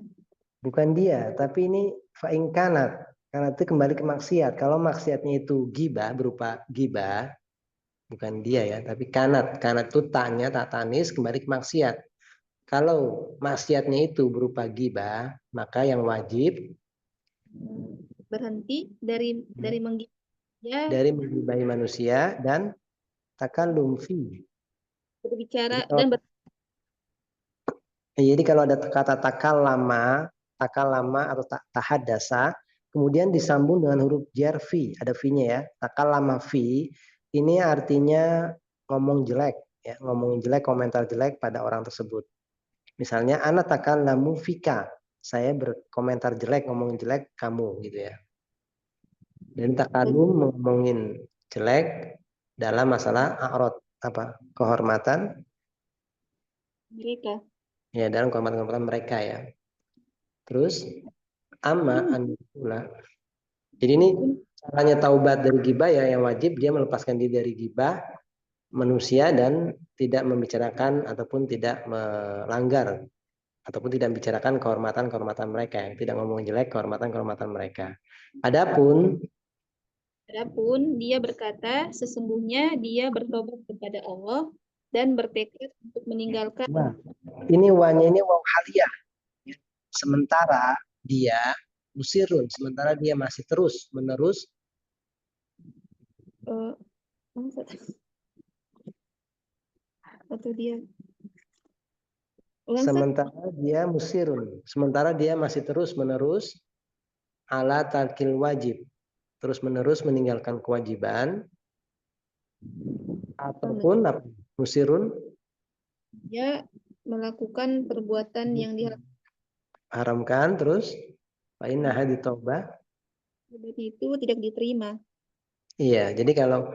bukan dia, tapi ini fa in kanat. Karena itu kembali ke maksiat. Kalau maksiatnya itu gibah, berupa gibah, bukan dia ya, tapi kanat. Kanat itu taknya, tak tanis, kembali ke maksiat. Kalau maksiatnya itu berupa gibah, maka yang wajib Berhenti dari menggibah dia, dari menggibahi manusia dan takallum fi. berbicara Jadi kalau dan Jadi kalau ada kata takalama atau tahadasa, kemudian disambung dengan huruf jar fi, ada fi-nya ya. Takalama fi, ini artinya ngomong jelek, ya, ngomong jelek, komentar jelek pada orang tersebut. Misalnya, ana takallamu fika, saya berkomentar jelek, ngomong jelek kamu, gitu ya. Dan takallum ngomongin jelek dalam masalah a'rad, apa kehormatan, mereka. ya, dalam kehormatan mereka ya. Terus ama anula. Jadi ini caranya taubat dari gibah ya, yang wajib dia melepaskan diri dari gibah manusia dan tidak membicarakan ataupun tidak melanggar ataupun tidak membicarakan kehormatan-kehormatan mereka, yang tidak ngomong jelek kehormatan-kehormatan mereka. Adapun Dia berkata, sesungguhnya dia bertobat kepada Allah dan bertekad untuk meninggalkan. ini wanya ini waw haliyah. Sementara dia musirun, sementara dia masih terus menerus atau dia sementara dia musirun, sementara dia masih terus menerus ala tarkil wajib, terus menerus meninggalkan kewajiban, ataupun musirun, dia melakukan perbuatan yang haramkan, terus fa innaha ditobah. itu tidak diterima. Iya, jadi kalau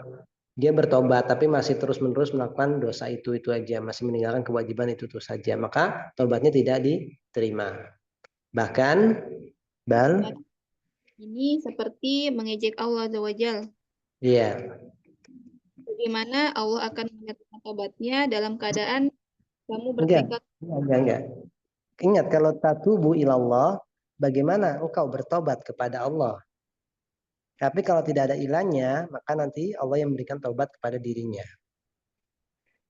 dia bertobat tapi masih terus-menerus melakukan dosa itu aja, masih meninggalkan kewajiban itu saja, maka tobatnya tidak diterima. Bahkan ini seperti mengejek Allah Azza wa Jal. Iya. Bagaimana Allah akan menerima tobatnya dalam keadaan kamu bertekad. Enggak. Ingat, kalau tatubu ilallah, bagaimana engkau bertobat kepada Allah? Tapi kalau tidak ada ilahnya, maka nanti Allah yang memberikan taubat kepada dirinya.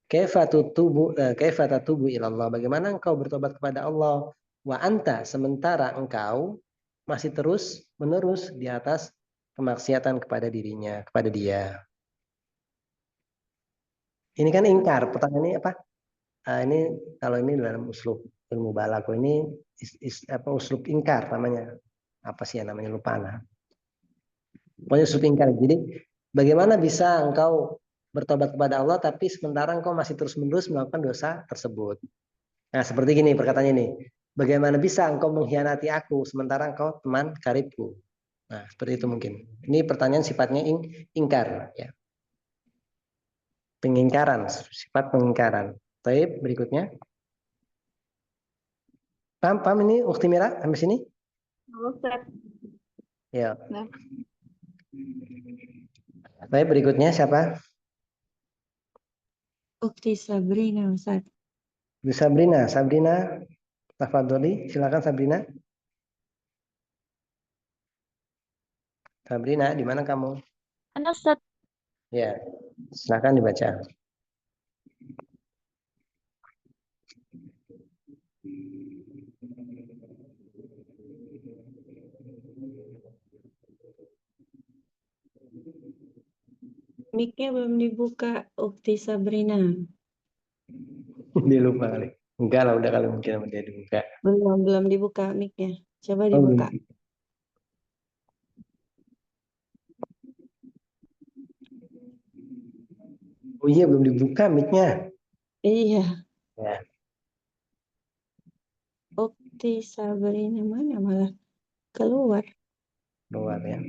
Kaifa tatubu ilallah? Bagaimana engkau bertobat kepada Allah? Wa anta, sementara engkau masih terus menerus di atas kemaksiatan kepada dirinya, kepada dia. Ini kan ingkar. Pertanyaan ini apa? Ini kalau ini dalam uslub ilmu balaghah ini uslub ingkar namanya. Apa sih ya namanya, lupa nah. Pokoknya uslub ingkar. Jadi bagaimana bisa engkau bertobat kepada Allah tapi sementara engkau masih terus-menerus melakukan dosa tersebut? Nah, seperti gini perkataannya ini. Bagaimana bisa engkau mengkhianati aku sementara engkau teman karibku? Nah, seperti itu mungkin. Ini pertanyaan sifatnya ingkar ya. Pengingkaran, sifat pengingkaran. Baik, berikutnya. Paham ini Ukti Mira sampai sini? Ya. Nah. Baik, berikutnya siapa? Ukti Sabrina, Ustaz. Bu Sabrina, tafadholi, silakan Sabrina. Sabrina, di mana kamu? Ana Ustaz. Ya, silakan dibaca. Mic-nya belum dibuka, Ukti Sabrina. Dia lupa kali. Enggak lah, udah kali mungkin sama dia dibuka. Belum dibuka mic-nya. Coba Oh, dibuka. belum. Oh iya, belum dibuka mic-nya. Iya, Ya, Ukti Sabrina mana malah keluar. keluar ya.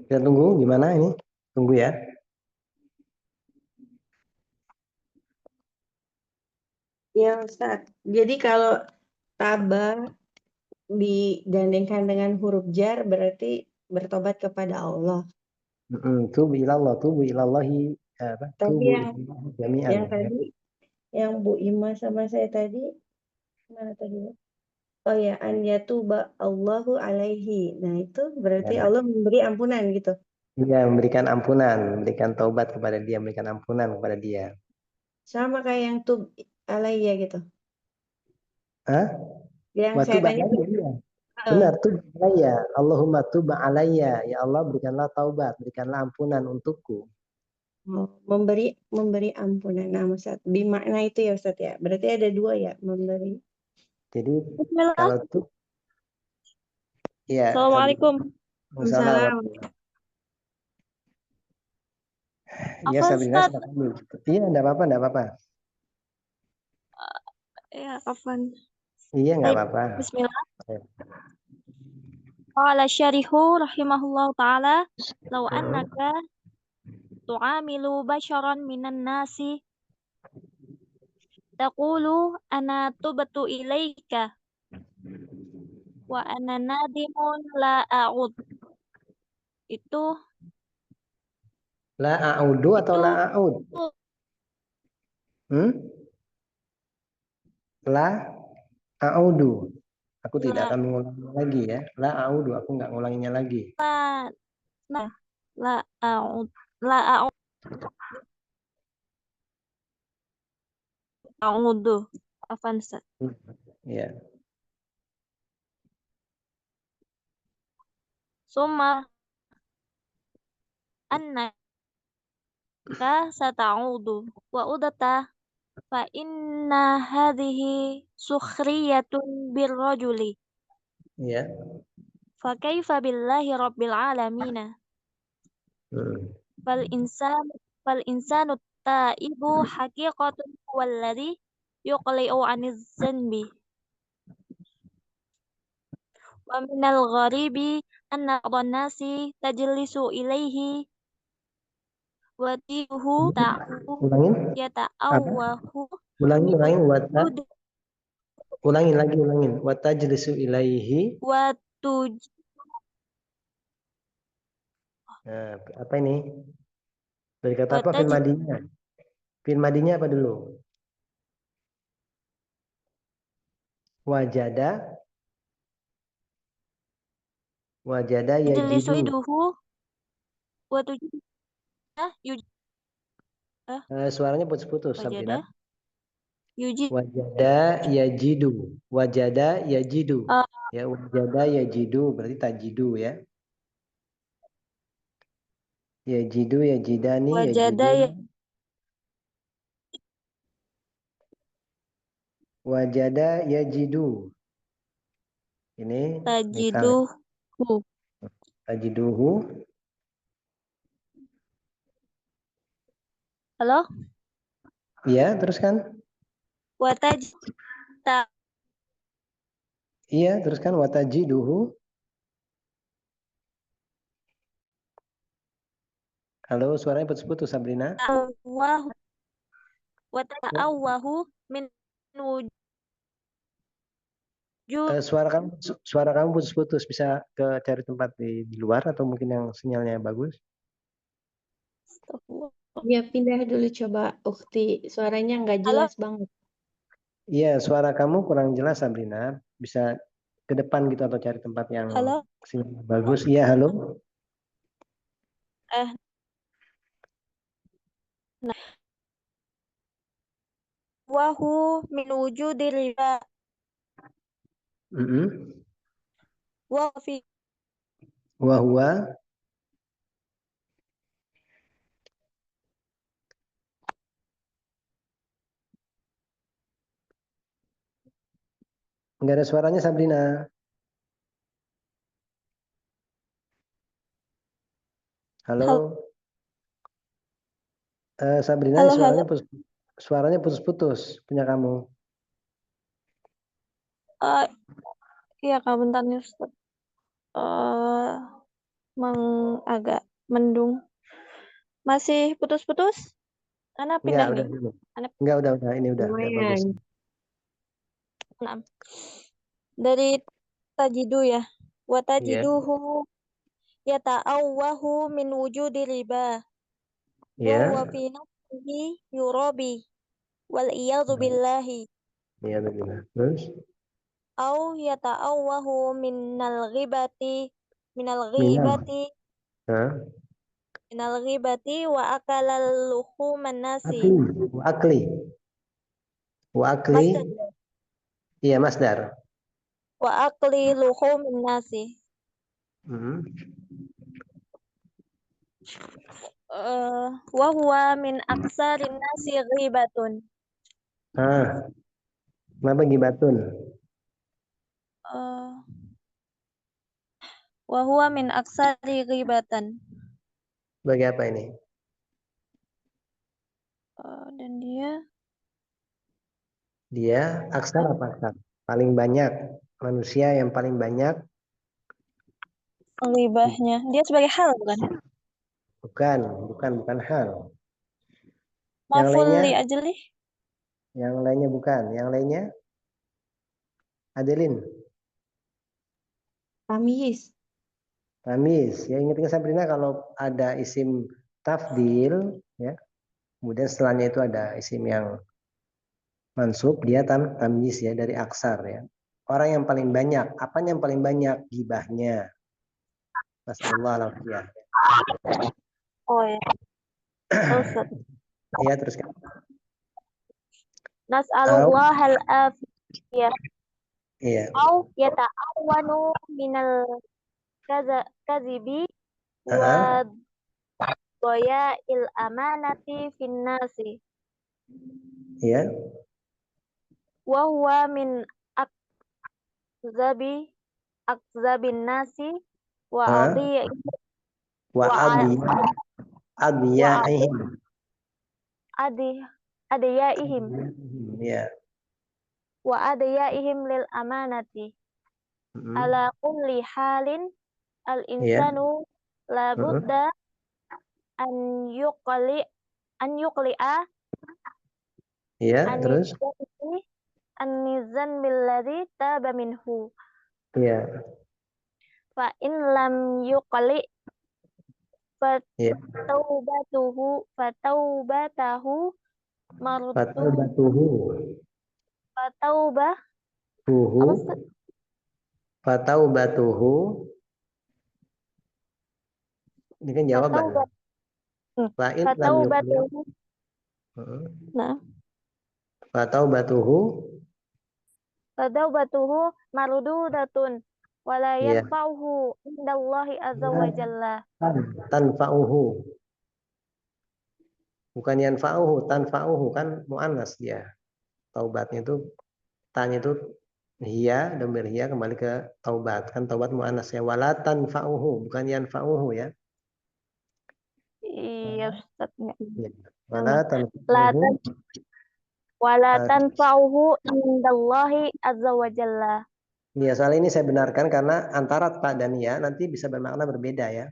Kita tunggu gimana ini? Tunggu ya. Ya Ustaz. Jadi kalau tabah digandengkan dengan huruf jar berarti bertobat kepada Allah. Tubu ilallahi apa? Tapi Tubu yang ilallahi jami'an ya. tadi yang Bu Ima sama saya tadi mana tadi? Oh ya, an yatuba Allahu alaihi. Nah, itu berarti Ya. Allah memberi ampunan gitu. Iya, memberikan ampunan, memberikan taubat kepada dia, memberikan ampunan kepada dia. Sama kayak yang tub alaiya gitu. Hah? Yang Wa saya tub tanya alayya, iya. eh, Benar, tub alayya. Allahumma tub alayya. Ya Allah, berikanlah taubat, berikanlah ampunan untukku. memberi ampunan. Nah, Ustaz, bimakna itu ya Ustaz ya. Berarti ada dua ya, memberi. Jadi Bismillah. kalau tub, ya. Assalamualaikum. Waalaikumsalam. Ya, Afwan, Sabrina Ustaz. silakan dulu. Iya, enggak apa-apa, enggak apa-apa. Ya, afwan. Iya, enggak Baik, apa-apa. Bismillah. Qala syarihu rahimahullah ta'ala law annaka tu'amilu basharan minan nasi taqulu ana tubtu ilaika wa ana nadimun la a'ud. Itu La a'udu atau la a'ud? La a'udu. Aku tidak akan mengulanginya lagi ya. La a'udu, aku nggak ngulanginya lagi. nah la a'ud la a'udu. Afwan, Ustaz. Ya. Summa annaka sata'udu wa udata fa inna hadhihi sukhriyatun birrajuli Ya. fa kaifa billahi rabbil alamina fal insanu taibu haqiqatun walladhi yuqli'u aniz zanbi wa minal gharibi anna nasi tajlisu ilaihi wa tihu ta'u Ulangin. Apa? yata'awwahu Ulangin. wujud Ulangin lagi, ulangin. Wa tajlisu ilaihi. wa tuj Nah, apa ini? Dari kata wa apa? Fil madinya. Fil madinya apa dulu? Wajada. Wajada tajlisu yajidu. iduhu wa tuj Suaranya putus-putus, wajada Sabrina. yuji Wajada yajidu. Wajada yajidu. Ya, wajada yajidu berarti tajidu ya. Yajidu, yajidani, wajada yajidun. Wajada yajidu. Ini misal tajiduhu. tajiduhu. Halo? Iya, teruskan. Wa taj ta Iya, teruskan watajiduhu. Halo, suaranya putus-putus, Sabrina. ta'awwahu wa ta'awwahu min wujud Suara kamu putus-putus. Bisa cari tempat di luar atau mungkin yang sinyalnya bagus? Ya, pindah dulu coba, Ukti. Suaranya nggak Halo? jelas banget. Iya, suara kamu kurang jelas, Sabrina. Bisa ke depan gitu atau cari tempat yang Halo? sinyal bagus. Iya, halo. Nah, wahu min wujudi riba Mm-mm. wa fi Wahwa, nggak ada suaranya, Sabrina. Halo. Sabrina, halo, halo. suaranya putus-putus punya kamu. Iya, Kak, bentar nih, Ustaz. Agak mendung. Masih putus-putus? Ana pindah Udah nih. dulu. Ana Enggak, udah. Ini udah bagus. Lumayan. Nah, dari tajidu ya. Wa Iya. tajiduhu yata'awwahu min wujudi riba. Wa Iya. huwa fi nafsihi yurabi. Wal iyadhu billahi. Iya, benar. Terus? Au yata'awwahu minal ghibati. Minal Minal. ghibati. Hah? Minal ghibati wa akalal luhuman nasi. Akli. Wa akli. Masdar. Iya, masdar. Wa akli luhuman nasi. Mm. Wa huwa min aksarin nasi ghibatun. Kenapa gibatun? Wa huwa min aksari ghibatan. Bagi apa ini? Dan dia Aksar apa aksar? Paling banyak. Manusia yang paling banyak. ghibahnya. Dia sebagai hal bukan? Bukan hal. Yang Maful lainnya? li ajli. Yang lainnya bukan. Yang lainnya? Adelin. Tamis. Ya, ingat-ingat, Sabrina, kalau ada isim tafdil, ya, kemudian setelahnya itu ada isim yang mansub, dia tamyiz ya, dari aksar ya. Orang yang paling banyak. Apanya yang paling banyak? Gibahnya. Nasallallahu alaihi wasallam. Oh ya. Ustaz. Iya, terus kan. Nas'alullah al-afiyah. Iya. Au yata'awwanu minal kazibi wa il amanati finnasi. Iya. Wa huwa min akzabin nasi wa adiyah Wa adiyaihim. adiyaihim Iya. wa adiyaihim lil amanati. Ala kulli halin al insanu la budda an yuqli'a Iya, terus? an-nizan billadhi taba minhu. Iya. Fa in lam yuqli fataubatahu Fataubatuhu. Ini kan jawaban. Fa in lam yuqli. Nah, Fataubatuhu marududatun wala yanfa'uhu indallahi azza wa jalla. tanfa'uhu. Bukan yanfa'uhu, tanfa'uhu, kan mu'annas dia. Taubatnya itu, tanya itu hiya, domir hiya kembali ke taubat. Kan taubat mu'annas ya. Wala tanfa'uhu, bukan yanfa'uhu ya. Iya, Ustaz. Wala tanfa'uhu indallahi azza wa jalla. Ya, soal ini saya benarkan karena antara ta dan ya nanti bisa bermakna berbeda ya.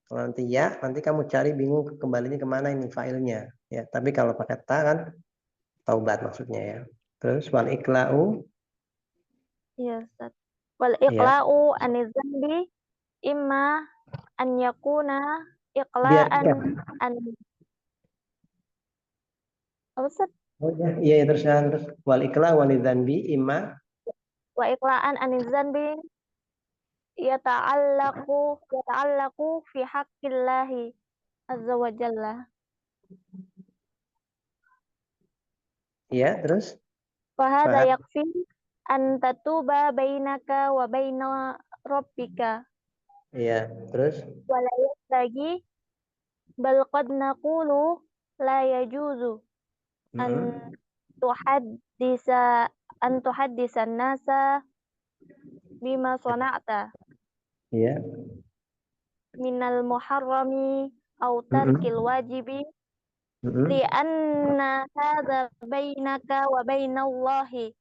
Kalau nanti ya, nanti kamu cari bingung kembalinya kemana ini failnya. Ya, tapi kalau pakai ta kan taubat maksudnya ya. Terus wal ikla'u. Iya, Ustaz. Wal iqla'u anizambi imma an yakuna iqla'an Biarkan. an apa Ustaz? Oh, ya, iya terus wal ikla walidzanbi imma. Wa iqla'an anizanbi yata'allaqu fi haqqillahi azza wa jalla. Iya, terus Fahadha fahad. yakfi an tatuba bainaka wa baina rabbika Iya, terus wala lagi bal qad naqulu la yajuzu an mm-mm. tuhaddisa an nasa bima sana'ta Iya, minal muharrami au tarkil mm-mm. wajibi li Mm-mm. anna hadha bainaka wa bainallahi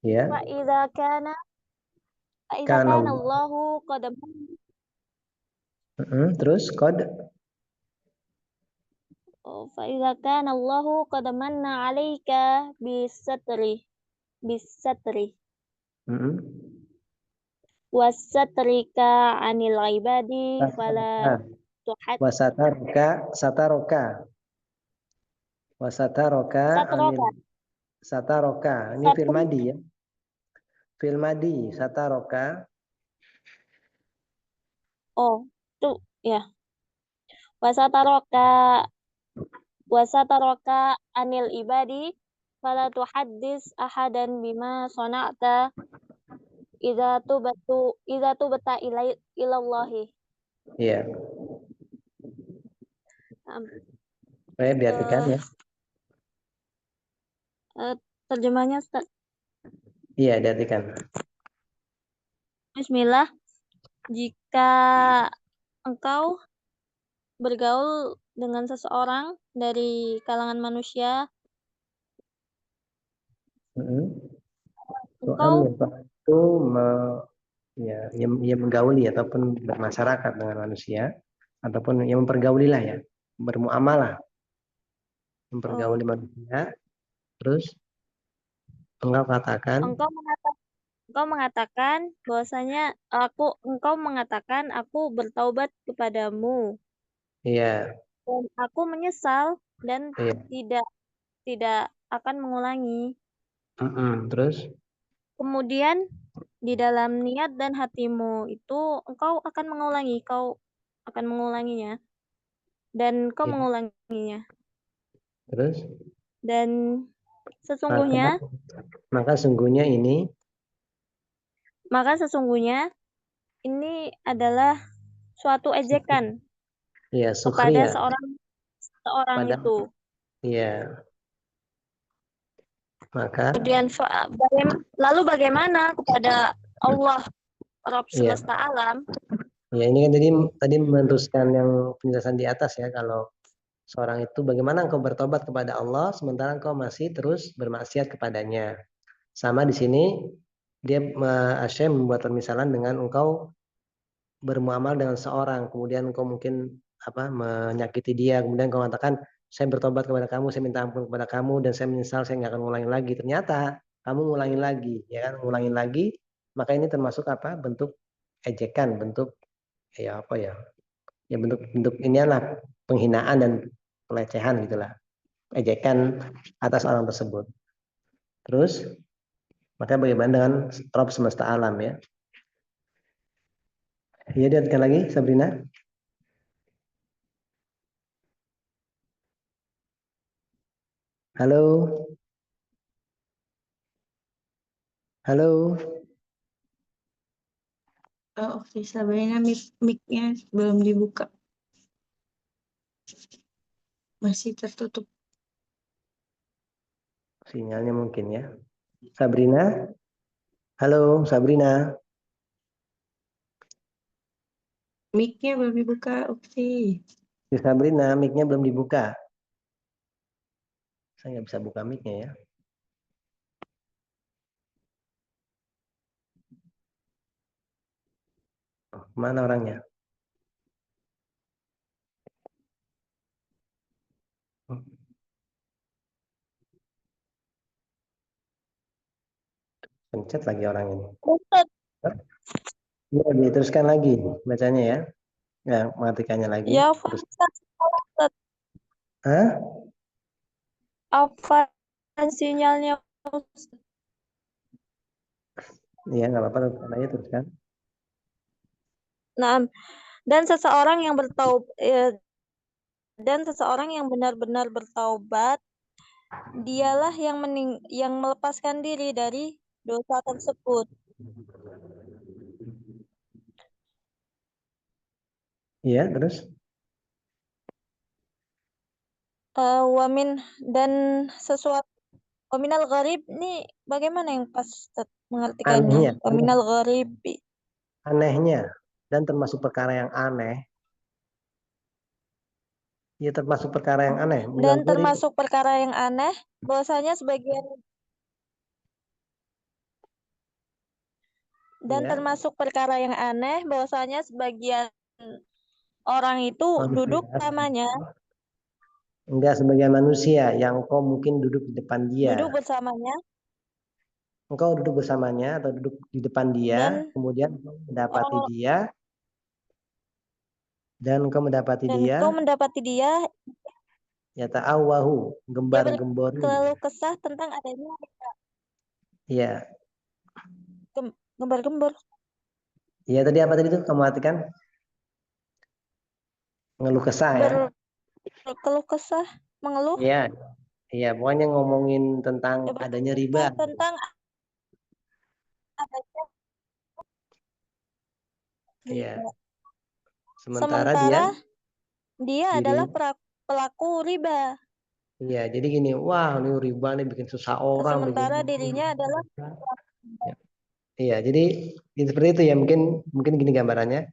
Iya, fa idza kana kan Allah. Allahu qad Mm-mm. Terus kod. فإذا كان الله قد من عليك بالستر Mm-mm. والسترك عن العباد فلا Nah, تحد sataroka wasataroka سترك anil sataroka ini ستر filmadi ya, filmadi sataroka. oh itu ya wasataraka wasataraka anil ibadi fala tuhaddis ahadan bima sana'ta idza tubata ilallahi. Iya, Um, saya diartikan eh, ya. terjemahnya Ustaz. Iya, diartikan. Bismillah, jika engkau bergaul dengan seseorang dari kalangan manusia, Mm-mm. Tuhan engkau itu ya menggauli ataupun bermasyarakat dengan manusia ataupun yang mempergaulilah ya, bermuamalah, oh, mempergauli manusia. Terus engkau katakan, engkau mengatakan bahwasanya engkau mengatakan aku bertaubat kepadamu iya, dan aku menyesal dan iya, tidak tidak akan mengulangi. mm-mm. Terus, Kemudian di dalam niat dan hatimu itu kau akan mengulanginya dan kau iya, mengulanginya terus, dan maka, sesungguhnya maka sungguhnya ini, maka sesungguhnya ini adalah suatu ejekan ya kepada sukhriya, seorang pada, itu. ya, maka, Kemudian lalu bagaimana kepada Allah Rabb ya, semesta alam? ya ini kan tadi meneruskan yang penjelasan di atas ya, kalau seorang itu bagaimana engkau bertobat kepada Allah sementara engkau masih terus bermaksiat kepadanya. Sama di sini dia Syekh membuat permisalan dengan engkau bermuamal dengan seorang, kemudian engkau mungkin menyakiti dia, kemudian engkau mengatakan saya bertobat kepada kamu, saya minta ampun kepada kamu dan saya menyesal, saya nggak akan ngulangi lagi. Ternyata kamu ngulangin lagi, ya kan, ngulangin lagi, maka ini termasuk bentuk ejekan, bentuk ya ya bentuk ini adalah penghinaan dan pelecehan gitulah, ejekan atas orang tersebut. Terus maka bagaimana dengan Rob semesta alam ya? Ya, diartikan lagi Sabrina. Halo, halo. Oh, oke, Sabrina mic-nya belum dibuka. Masih tertutup. Sinyalnya mungkin ya. Sabrina, halo Sabrina. Mic-nya belum dibuka, oke. Si Sabrina, mic-nya belum dibuka. Saya nggak bisa buka mic-nya ya. Oh, mana orangnya? Oh, pencet lagi orang ini. Ustaz, Ya, diteruskan lagi bacanya ya. Ya, matikannya lagi. Ya, Terus, Ustaz. hah? Apa sinyalnya, Ustaz? Iya, nggak apa-apa. Teruskan aja, teruskan. Nah, dan seseorang yang benar-benar bertaubat, dialah yang melepaskan diri dari dosa tersebut. Iya, terus? Dan sesuatu waminal gharib ini bagaimana yang pas Ustaz mengartikannya? Anehnya, Waminal gharib. anehnya, dan termasuk perkara yang aneh. Ya, termasuk perkara yang aneh. Dan Minal gharib. termasuk perkara yang aneh bahwasanya sebagian Ya, termasuk perkara yang aneh bahwasanya sebagian orang itu duduk manusia. samanya, Enggak sebagai manusia yang kau mungkin duduk di depan dia. duduk bersamanya, Engkau duduk bersamanya atau duduk di depan dia, dan kemudian engkau mendapati orang dia, dan engkau mendapati dan dia, kau mendapati dia ya ta'awahu, dia gembar-gembori. berkeluh kesah tentang adanya Iya, gembar-gembor, iya tadi apa tadi itu kamu artikan? Ngeluh kesah ya? berkeluh kesah, mengeluh, Iya, iya. Pokoknya ngomongin tentang adanya riba. tentang adanya Iya. riba. Sementara dia adalah pelaku riba. Iya. Jadi gini, wah ini riba nih bikin susah orang. Sementara dirinya adalah Ya. Iya. Jadi seperti itu ya. Mungkin gini gambarannya.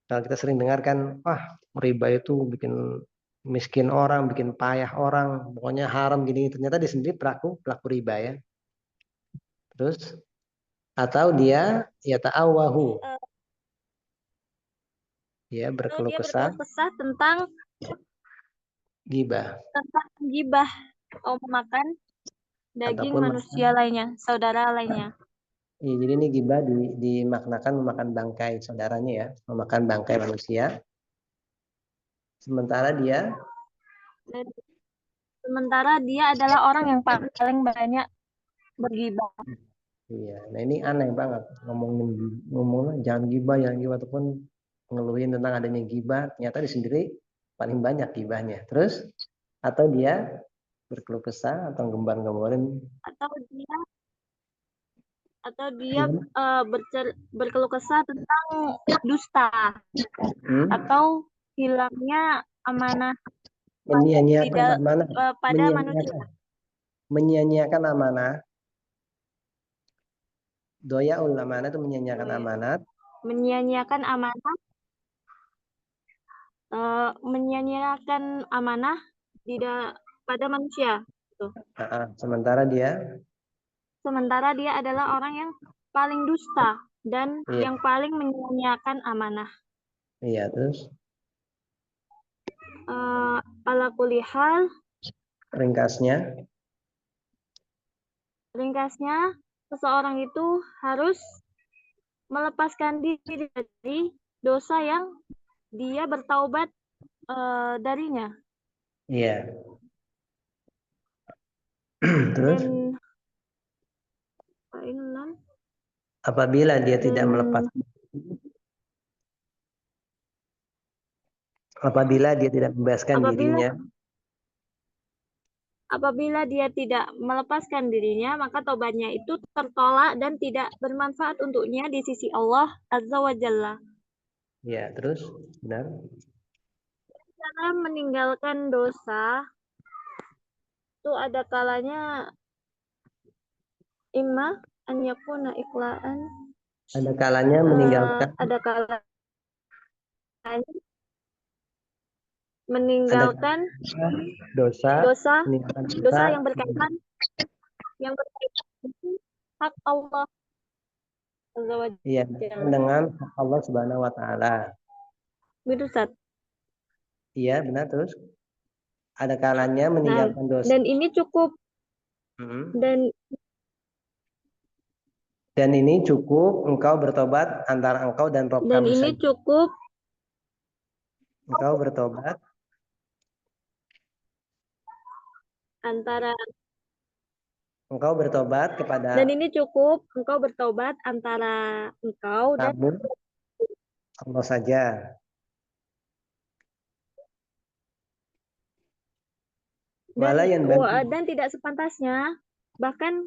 Kalau kita sering dengarkan, wah riba itu bikin miskin orang, bikin payah orang, pokoknya haram gini. Ternyata dia sendiri pelaku riba ya. Terus atau dia ya ta'awahu, ya berkeluh dia kesah, berkeluh kesah tentang gibah gibah memakan daging ataupun manusia lainnya, saudara lainnya. ya, jadi ini gibah dimaknakan memakan bangkai saudaranya ya, memakan bangkai manusia. Sementara dia adalah orang yang paling banyak bergibah. iya, nah ini aneh banget ngomongnya jangan gibah ataupun ngeluhin tentang adanya gibah, ternyata dia sendiri paling banyak gibahnya. Terus atau dia berkeluh kesah atau gembar-gemborin atau dia berkeluh kesah tentang dusta atau hilangnya amanah menyia-nyiakan amanah, pada manusia. menyia-nyiakan amanah. Doyaul amanah itu menyia-nyiakan amanat. Menyia-nyiakan amanah, pada manusia. Tuh. Sementara dia adalah orang yang paling dusta dan yang paling menyia-nyiakan amanah. Iya, terus Ala kulli hal, ringkasnya seseorang itu harus melepaskan diri dari dosa yang dia bertaubat darinya. Iya. Terus apabila dia tidak membebaskan dirinya, apabila dia tidak melepaskan dirinya, maka tobatnya itu tertolak dan tidak bermanfaat untuknya di sisi Allah Azza wa Jalla. Ya, terus benar. Cara meninggalkan dosa itu ada kalanya imma an yakuna iqla'an. Ada kalanya meninggalkan. Ada kalanya meninggalkan dosa yang berkaitan hak Allah Azza wa Jalla. Iya, dengan hak Allah Subhanahu wa taala. Gitu, Ustaz. Iya, benar. Terus ada kalanya meninggalkan dosa. Dan ini cukup dan ini cukup engkau bertobat antara engkau dan Rabb kamu saja. cukup Engkau bertobat antara kepada dan ini cukup engkau bertobat antara engkau dan kamu Allah saja. dan tidak sepantasnya bahkan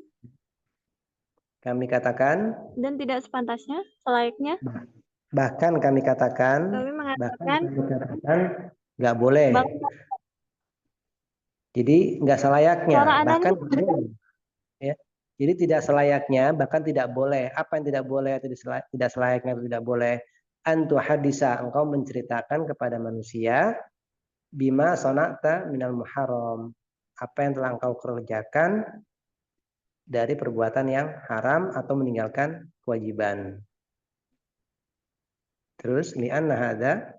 Kami katakan, dan tidak sepantasnya selayaknya bahkan kami katakan kami mengatakan nggak boleh. bahwa Jadi nggak selayaknya, suara Anda bahkan ya. Jadi tidak selayaknya, bahkan tidak boleh. Apa yang tidak boleh, tidak selayaknya, atau tidak boleh. Antu hadisa, engkau menceritakan kepada manusia bima sonata minal muharram, apa yang telah engkau kerjakan dari perbuatan yang haram atau meninggalkan kewajiban. Terus li'anna hadza,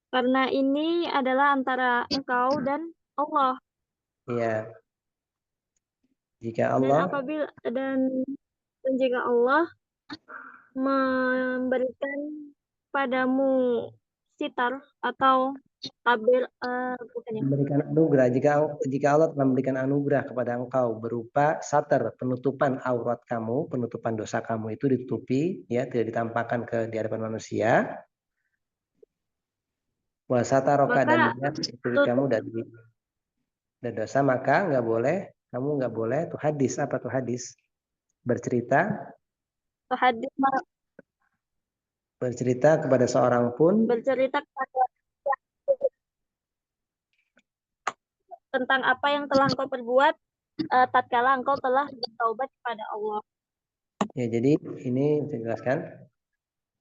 karena ini adalah antara engkau dan Allah. ya, jika Dan Allah apabila dan jika Allah memberikan padamu sitar atau tabir bukan ya. memberikan anugerah, jika Allah telah memberikan anugerah kepada engkau berupa satar, penutupan aurat kamu, penutupan dosa kamu itu ditutupi, ya, tidak ditampakkan di hadapan manusia. Wa sataroka, dan Maka ditutupi kamu dari dosa, maka kamu nggak boleh tuh hadis. Apa tuh hadis? Bercerita kepada seorang pun bercerita tentang apa yang telah engkau perbuat tatkala engkau telah bertaubat kepada Allah. ya. Jadi ini saya jelaskan,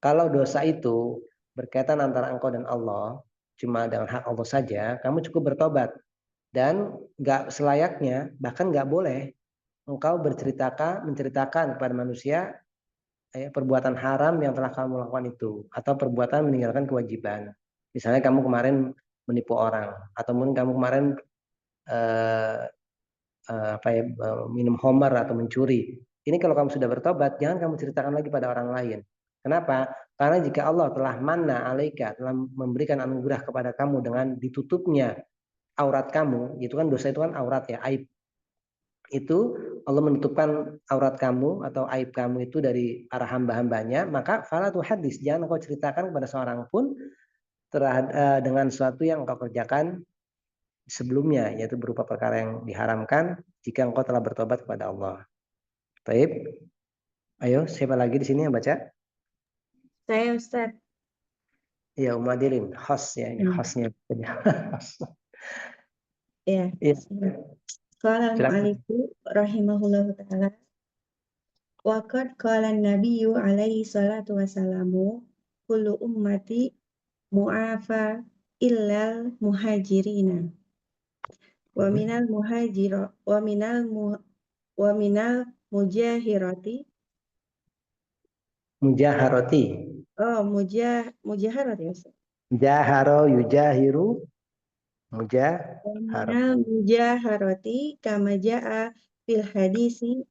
kalau dosa itu berkaitan antara engkau dan Allah, cuma dengan hak Allah saja, kamu cukup bertobat. Dan nggak selayaknya, bahkan nggak boleh engkau menceritakan kepada manusia perbuatan haram yang telah kamu lakukan itu, atau perbuatan meninggalkan kewajiban. Misalnya kamu kemarin menipu orang, atau mungkin kamu kemarin minum homer atau mencuri. Ini kalau kamu sudah bertobat, jangan kamu ceritakan lagi pada orang lain. Kenapa? Karena jika Allah telah manna alaika, telah memberikan anugerah kepada kamu dengan ditutupnya aurat kamu, itu kan dosa, itu kan aurat ya, aib. Itu Allah menutupkan aurat kamu atau aib kamu itu dari para hamba-hambanya, maka fala tu hadis, jangan engkau ceritakan kepada seorang pun dengan sesuatu yang engkau kerjakan sebelumnya, yaitu berupa perkara yang diharamkan jika engkau telah bertobat kepada Allah. Baik. Ayo, siapa lagi di sini yang baca? Saya Ustaz. Ya, Umadilin, host ya, ini hostnya. Ya. Ya. Assalamualaikum rahimahullahu ta'ala. Waqad qala an-nabiyyu alaihi salatu wassalamu kullu ummati mu'afa illal muhajirina. Wa minal muhajira wa minal mujaharati. Oh, mujaharati ya Ustaz. Jaharo yujahiru Minal mujaharati kama jaa fil hadisi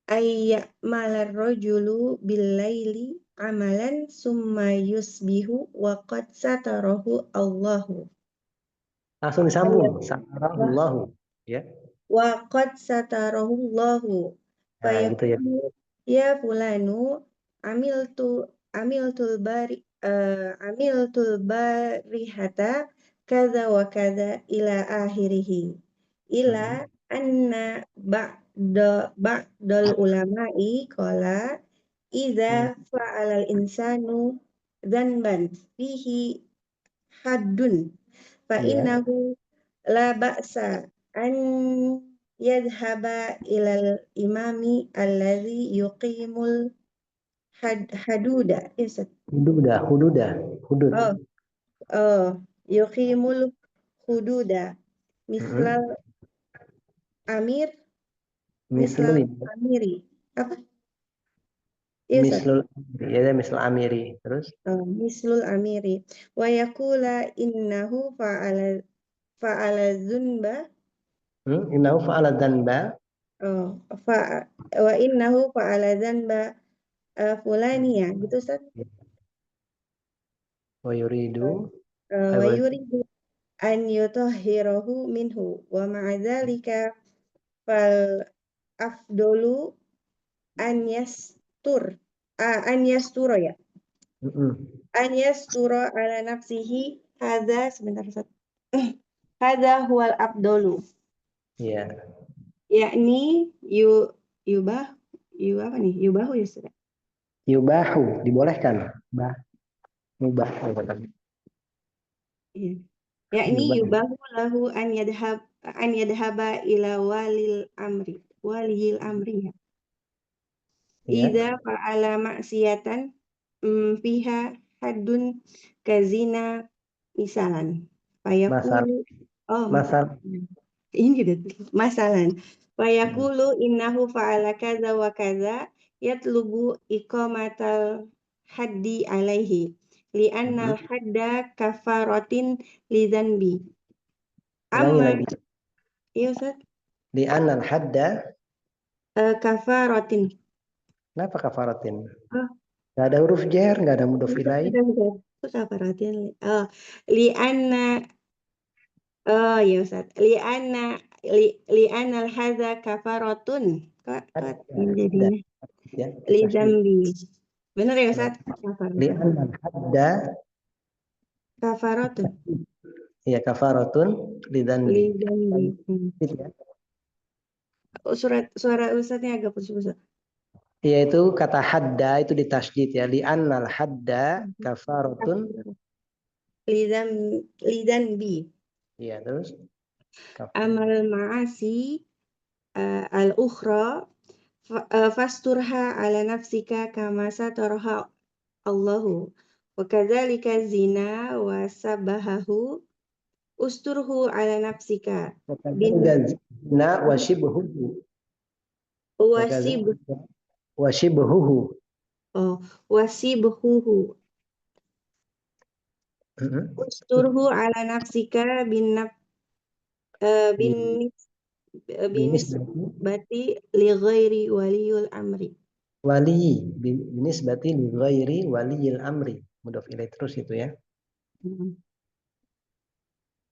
ayya'malar rajulu bil-laili amalan summa yusbihu wa qad satarahu Allahu. Langsung disambung. Satarahullahu. Ya. Wa qad satarahu Allahu. Nah, gitu ya. Ya fulanu amiltul barihata kaza wa kaza ila akhirih. Ila anna ba'dal ulama'i qala idza fa'ala al-insanu dzanban fihi haddun fa innahu la ba'sa an yadhhaba ilal imami alladhi yuqimul haduda. Hudud. Yuqimul hududa mislal amiri. Apa? Mislul amiri. Terus? Mislul amiri. Wa yaqula innahu fa'ala dzunba. Innahu fa'ala dzanba. Wa innahu fa'ala dzanba fulaniya, gitu Ustaz? Wa yuridu. wa yuridu an yutahhirahu minhu wa ma'a dzalika fal afdolu an yastura ya. An yastura ala nafsihi hadza sebentar Ustaz. Hadza huwal afdolu. Ya. Yakni apa nih? Yubahu ya Ustaz. Yubahu, dibolehkan. Mubah. Iya. Yakni yubahu lahu an yadhhaba ila waliyil amri ya. Idza fa'ala ma'siyatan fiha haddun kazina misalan. Fayaqulu ini udah masalan. Fayaqulu innahu fa'ala kaza wa kaza yatlubu iqamatal haddi alaihi li'annal hadda kafaratin lidzanbi. Lagi. Iya Ustaz. Li'annal hadda Kafaratin. Kenapa kafaratin? Nggak ada huruf jar, nggak ada mudhof ilaih. Terus kafaratin. Li'anna ya Ustaz. Li'annal hadza kafaratun. Kok jadinya? Lidzambi. Benar ya Ustaz? Li'annal hadda kafaratun. Iya, kafaratun lidzambi. Suara Ustaznya agak putus-putus. Yaitu kata hadda itu ditasydid ya. Li'annal hadda kafaratun lidzambi. Iya, terus Amal ma'asi al-ukhra fasturha ala nafsika kama satarha Allahu wa kadzalika zina wa sabahahu usturhu ala nafsika zina wa shibhuhu usturhu ala nafsika bin nisbati li ghairi waliyul amri. Binisbati li ghairi waliyil amri. Mudhof ilaih terus itu ya.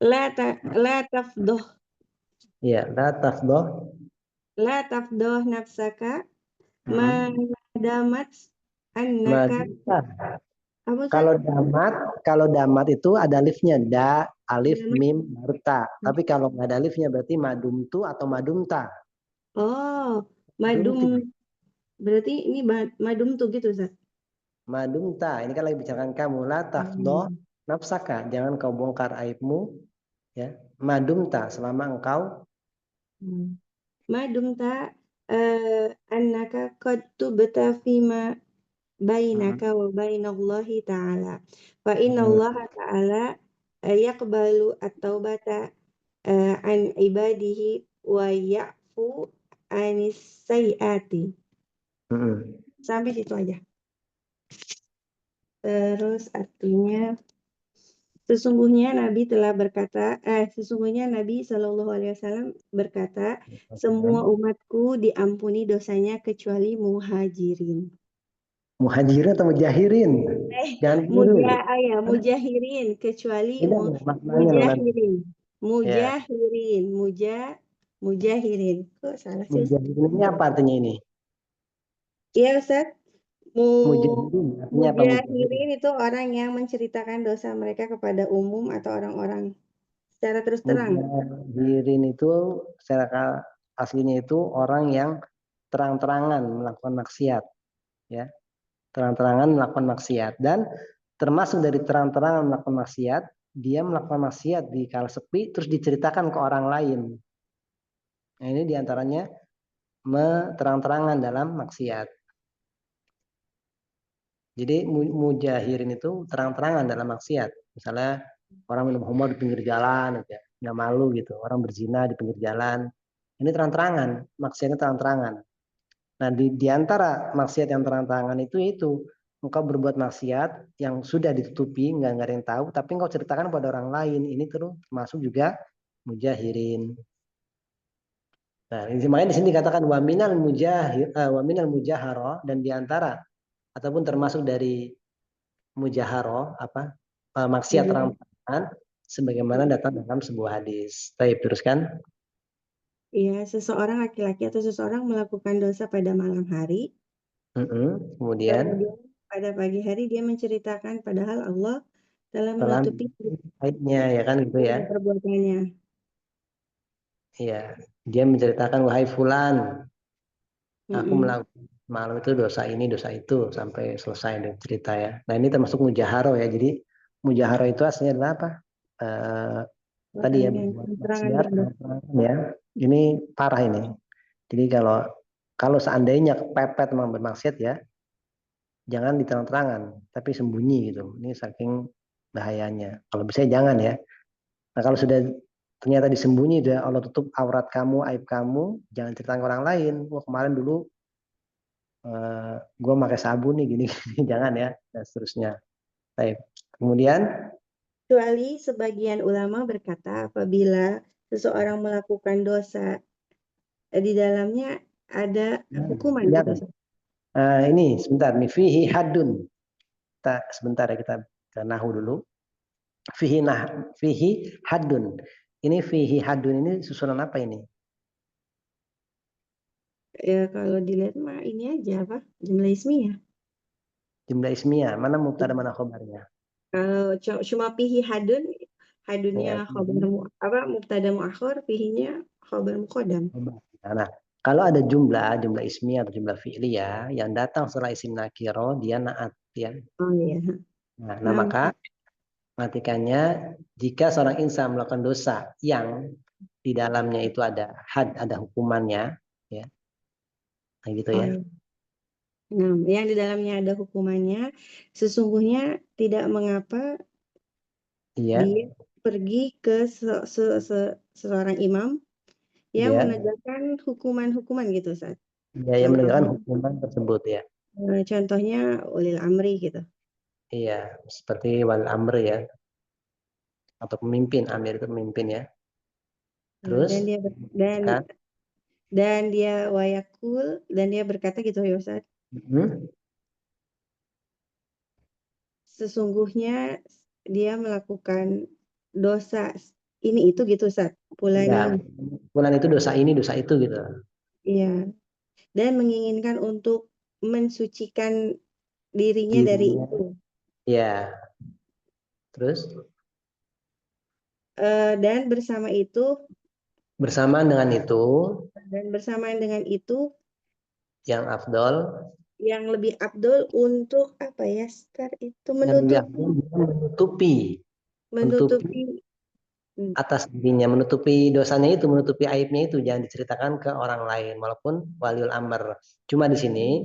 La tafdoh. Ya, la tafdoh. La tafdoh nafsaka madamat annaka. Kalau damat itu ada alifnya, da, alif, mim, baru ta. Tapi kalau nggak ada alifnya berarti madumtu atau madumta. Oh, madum. Berarti ini madumtu gitu, Ustaz. Madumta, ini kan lagi bicarakan kamu. La tafdoh nafsaka, jangan kau bongkar aibmu. Ya, madumta, selama engkau. Madumta annaka qad tubta fima bainaka wa bainallahi ta'ala. Fa innallaha ta'ala yaqbalu at-taubata an ibadihi wa ya'fu anis sayyiati. Sampai situ aja. Terus artinya sesungguhnya Nabi Shallallahu Alaihi Wasallam berkata, semua umatku diampuni dosanya kecuali muhajirin. Muhajirin atau mujahirin? Mujahirin, kecuali mujahirin. Kok salah sih? Mujahirin ini apa artinya ini? Iya Ustaz. Mujahirin itu orang yang menceritakan dosa mereka kepada umum atau orang-orang secara terus terang. Mujahirin itu secara aslinya itu orang yang terang-terangan melakukan maksiat, ya. Terang-terangan melakukan maksiat, dan termasuk dari terang-terangan melakukan maksiat, dia melakukan maksiat di kala sepi terus diceritakan ke orang lain. Nah, ini diantaranya terang-terangan dalam maksiat. Jadi mujahirin itu terang-terangan dalam maksiat. Misalnya orang minum khamr di pinggir jalan, ya, nggak malu gitu. Orang berzina di pinggir jalan, ini terang-terangan, maksiatnya terang-terangan. Nah, di antara maksiat yang terang-terangan itu engkau berbuat maksiat yang sudah ditutupi, nggak ada yang tahu, tapi engkau ceritakan pada orang lain. Ini termasuk juga mujahirin. Nah, makanya di sini dikatakan wa minal mujahara, dan di antara ataupun termasuk dari mujahara maksiat Iya. terang-terangan sebagaimana datang dalam sebuah hadis. Baik, teruskan. Iya, seseorang laki-laki atau seseorang melakukan dosa pada malam hari, Kemudian kemudian pada pagi hari dia menceritakan padahal Allah telah dalam menutupi baiknya ya kan gitu ya. perbuatannya. Iya, dia menceritakan wahai fulan, aku Mm-mm. melakukan malam itu dosa ini, dosa itu sampai selesai dia cerita ya. Nah, ini termasuk mujaharo ya. Jadi mujaharo itu aslinya adalah apa? Tadi ya Orang yang berbuat terang-terangan maksiat berdosa. terang-terangan ya. Ini parah ini. Jadi kalau seandainya kepepet memang bermaksiat ya, jangan diterang-terangan, tapi sembunyi gitu. Ini saking bahayanya. Kalau bisa jangan ya. Nah, kalau sudah ternyata disembunyi, udah Allah tutup aurat kamu, aib kamu, jangan cerita ke orang lain. Wah, kemarin dulu gue pakai sabun nih gini, gini, jangan ya, dan seterusnya. Baik. Kemudian Kecuali sebagian ulama berkata apabila seseorang melakukan dosa di dalamnya ada hukuman gitu. jangan. Ini sebentar nih, fihi hadun. Kita sebentar ya, kita ke nahu dulu. Fihi hadun. Ini fihi hadun ini susunan apa ini? Ya kalau dilihat mah ini aja apa? Jumlah ismiyah. Jumlah ismiyah. Mana mubtada mana khobarnya? Kalau cuma pihi hadun, Ya, hadunnya khabar mubtada muakhir, pihinya khabar muqaddam. nah, kalau ada jumlah ismiyah atau jumlah fi'liyah yang datang setelah isim nakiro, dia naat ya. Oh iya. Nah, maka matikannya jika seorang insan melakukan dosa yang di dalamnya itu ada ada hukumannya, ya, nah gitu ya. Nah, yang di dalamnya ada hukumannya, sesungguhnya tidak mengapa Iya, dia pergi ke seorang imam yang dia, menegakkan hukuman-hukuman gitu, Ustaz. dia yang menegakkan Contohnya, hukuman tersebut ya. contohnya ulil amri gitu. Iya, seperti wal amr ya, atau pemimpin, amir itu pemimpin ya. Terus, Dan dia kan? dan dia wayakul dan dia berkata gitu ya Ustaz. Sesungguhnya dia melakukan dosa ini itu gitu Ustaz. Fulan Ya, ini. bulan itu dosa ini, dosa itu gitu. Iya. Dan menginginkan untuk mensucikan dirinya dari Dirinya, itu. ya. Terus, Dan bersama itu bersamaan dengan itu, yang afdol, yang lebih abdul untuk apa ya Ustaz itu yang lebih afdol menutupi atas dirinya, menutupi dosanya itu, menutupi aibnya itu, jangan diceritakan ke orang lain, walaupun waliul amr. Cuma di sini,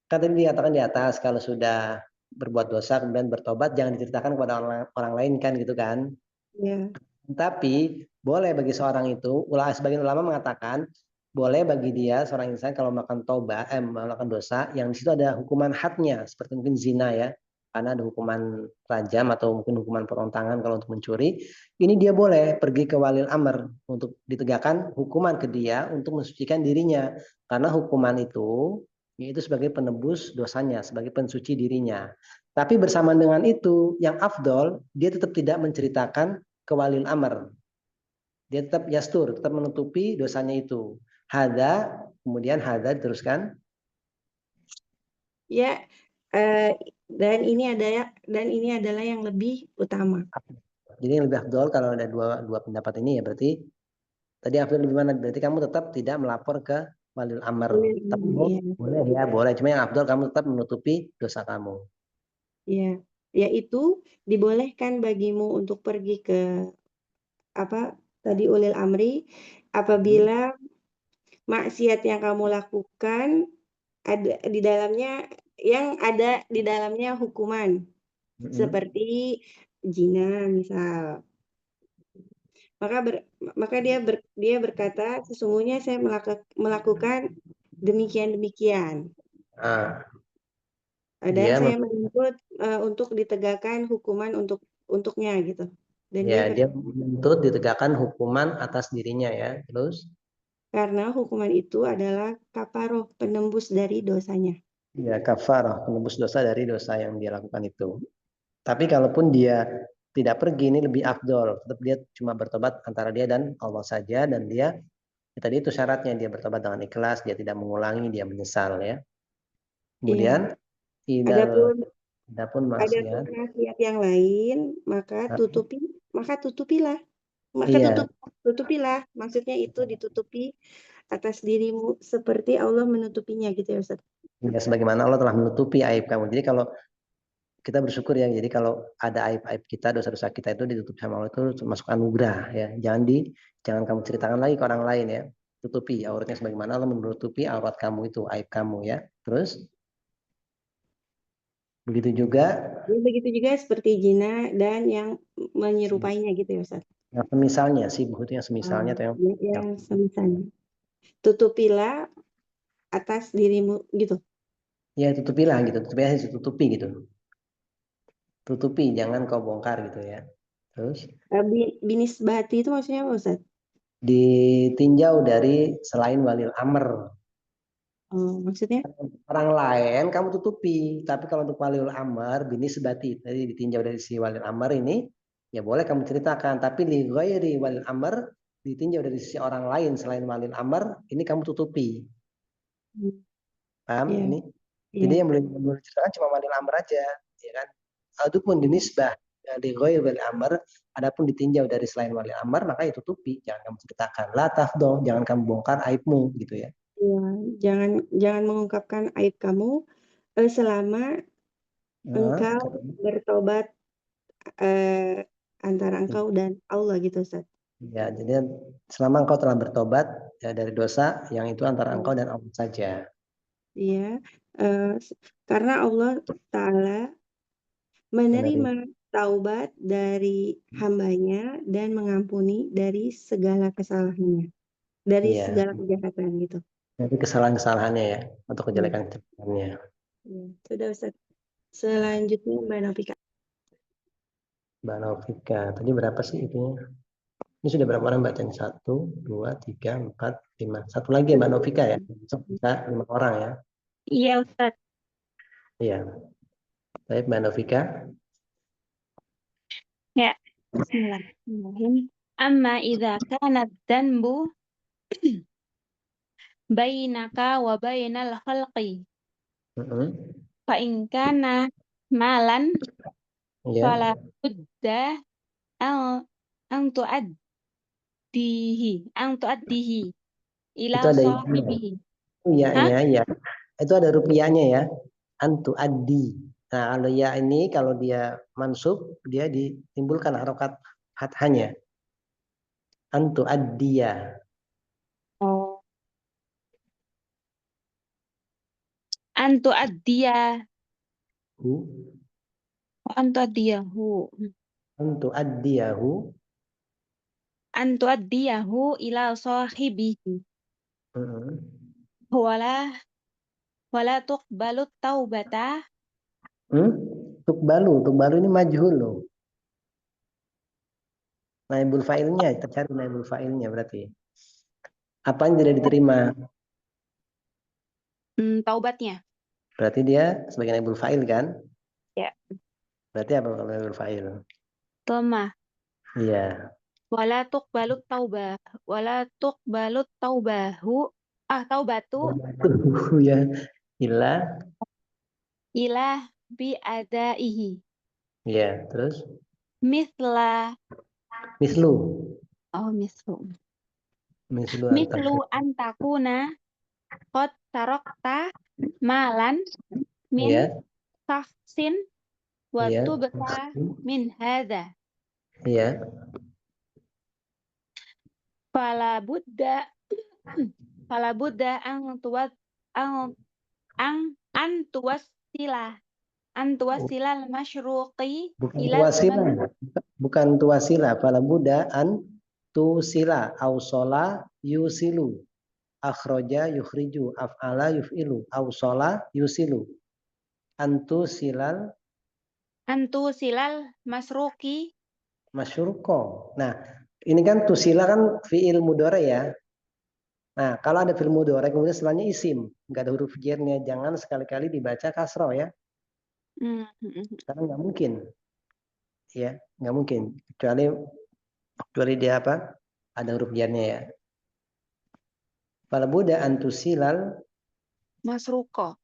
kan tadi dikatakan di atas, kalau sudah berbuat dosa kemudian bertobat, jangan diceritakan kepada orang lain kan gitu kan. ya. Tapi boleh bagi seorang itu, sebagian ulama mengatakan boleh bagi dia seorang insan kalau melakukan tobat, melakukan dosa yang di situ ada hukuman hadnya, seperti mungkin zina ya, karena ada hukuman rajam atau mungkin hukuman perontangan kalau untuk mencuri. Ini dia boleh pergi ke walil amr untuk ditegakkan hukuman ke dia untuk mensucikan dirinya, karena hukuman itu yaitu sebagai penebus dosanya, sebagai pensuci dirinya. Tapi bersamaan dengan itu, yang afdol dia tetap tidak menceritakan ke walil amr. Dia tetap yastur, tetap menutupi dosanya itu. Kemudian hada teruskan. Ya, dan ini adalah yang lebih utama. Jadi yang lebih afdol kalau ada dua pendapat ini ya berarti tadi afdol lebih mana? Berarti kamu tetap tidak melapor ke walil amr. Tapi Ya, boleh ya, boleh. Cuma yang afdol kamu tetap menutupi dosa kamu. ya, yaitu dibolehkan bagimu untuk pergi ke apa tadi ulil amri apabila maksiat yang kamu lakukan ada di dalamnya hukuman seperti zina misal. Maka dia berkata sesungguhnya saya melakukan demikian. Dan Dia saya menuntut untuk ditegakkan hukuman untuknya gitu. Dan dia menuntut ditegakkan hukuman atas dirinya ya. Terus karena hukuman itu adalah kafaroh, penembus dari dosanya. ya kafarah, penebus dosa dari dosa yang dia lakukan itu. Tapi kalaupun dia tidak pergi, ini lebih afdol. Tetap dia cuma bertobat antara dia dan Allah saja, dan dia tadi itu syaratnya, dia bertobat dengan ikhlas, dia tidak mengulangi, dia menyesal ya. Kemudian Adapun adapun adapun maksiat, maksiat yang lain, maka iya, tutupilah. Maksudnya itu ditutupi atas dirimu seperti Allah menutupinya gitu ya Ustaz. ya, sebagaimana Allah telah menutupi aib kamu. Jadi kalau kita bersyukur ya, jadi kalau ada aib-aib kita, dosa-dosa kita itu ditutup sama Allah, itu masuk anugerah ya. Jangan kamu ceritakan lagi ke orang lain ya. Tutupi auratnya sebagaimana Allah menutupi aurat kamu itu, aib kamu ya. Terus begitu juga seperti zina dan yang menyerupainya gitu ya Ustaz. yang semisalnya sih, itu yang semisalnya atau Yang semisalnya. Tutupilah atas dirimu gitu. ya tutupilah gitu, tutupi gitu. Tutupi, jangan kau bongkar gitu ya. Terus Binisbati itu maksudnya apa Ustaz? ditinjau dari selain walil amr. Oh, maksudnya? Orang lain kamu tutupi, tapi kalau untuk walil amr binisbati, jadi ditinjau dari si walil amr ini, ya boleh kamu ceritakan, tapi li ghairi walil amr, ditinjau dari sisi orang lain selain walil amr, ini kamu tutupi. Paham Iya. ini? Iya. Jadi yang boleh ceritakan cuma walil amr aja, ya kan? Adapun dinisbah di ghairi walil amr, adapun ditinjau dari selain walil amr, maka itu tutupi, jangan kamu ceritakan. La tafdoh, jangan kamu bongkar aibmu gitu ya. Iya, jangan mengungkapkan aib kamu selama engkau bertobat antara engkau dan Allah gitu Ustaz. Ya, jadi selama engkau telah bertobat ya, dari dosa yang itu antara engkau dan Allah saja. Iya, karena Allah Ta'ala menerima taubat dari hambanya dan mengampuni dari segala kesalahannya, dari Iya. segala kejahatan gitu. Jadi kesalahan-kesalahannya ya, atau kejelekan-kejelekannya. Ya, sudah Ustaz. Selanjutnya Mbak Novika. Mbak Novika, tadi berapa sih itunya? Ini sudah berapa orang bacanya? 1, 2, 3, 4, 5. Satu lagi ya Mbak Novika ya, bisa 5 orang ya. Iya Ustaz. Iya. Baik Mbak Novika. Ya. Bismillahirrahmanirrahim. Amma idza kana dzanbu bainaka wa bainal khalqi fa in kana malan Iya. fala budda ang tuaddihi ila Itu ada sahibihi. iya ya. Itu ada rupiahnya ya. Antu addi. Nah, kalau ya ini kalau dia mansub, dia ditimbulkan harokat fathahnya. Antu addiya. Oh. Antu addiya. Antu addiyahu. Antu addiyahu. Antu addiyahu ila sahibihi. Wala tuqbalu taubata. Tuqbalu ini majhul loh. Naibul fa'ilnya, kita cari naibul fa'ilnya berarti. Apa yang tidak diterima? Taubatnya. Berarti dia sebagai naibul fa'il kan? Ya. Berarti apa kalau naibul fa'il? Toma. Iya. Wala tuqbalu taubah. Wala tuqbalu taubahu. Taubatu. Ya. Ilah bi'adaihi. Iya, terus? Mislu. Oh, mislu antakuna qad tarakta malan min sahsin wa tubta min hadza. Iya. Fala budda an tuwassila al-masyruqi ila bukan tuwasila, fala budda an tusila, ausola yusilu, akhroja yukhriju, af'ala yuf'ilu, ausola yusilu, antusilal masruqi masyruqo. Nah, ini kan tusila kan fi'il mudhari ya. Nah, kalau ada fi'il mudhari kemudian setelahnya isim, enggak ada huruf jernya, jangan sekali-kali dibaca kasroh ya. Karena nggak mungkin. ya, nggak mungkin kecuali dia apa? Ada huruf jarnya ya. Fala budda an tusilal Masruko.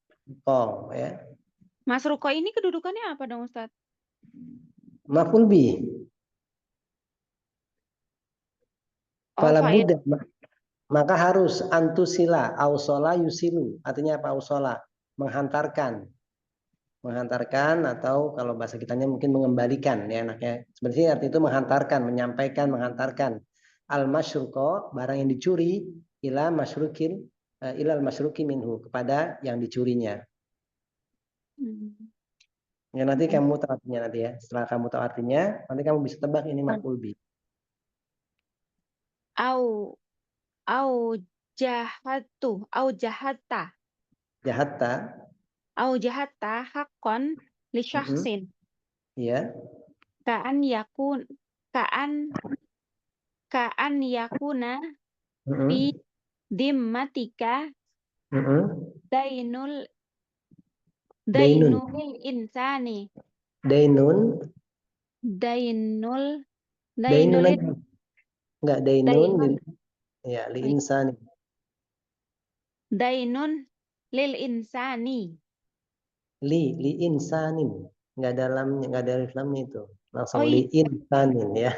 ya. Masruko ini kedudukannya apa dong Ustadz? Maf'ul bih. Oh, Fala fa'il. budda, maka harus antusila ausola yusilu. Artinya apa ausola? Menghantarkan atau kalau bahasa kitanya mungkin mengembalikan ya anaknya. Sebenarnya arti itu menghantarkan, menyampaikan, menghantarkan. Al masyruqo, barang yang dicuri, ilal masyruki minhu, kepada yang dicurinya. Ya nanti kamu tahu artinya nanti ya. Setelah kamu tahu artinya, nanti kamu bisa tebak ini maf'ul bih. Au jahatta Jahatta, haqqan li syakhsin ya. ka'an yakuna fi dimmatika dainul Dainun. insani Dainun lagi. Enggak dainun ya li insani. dainun lil insani Li insanin. Enggak ada alif lamnya itu. Langsung Oh, li insanin ya.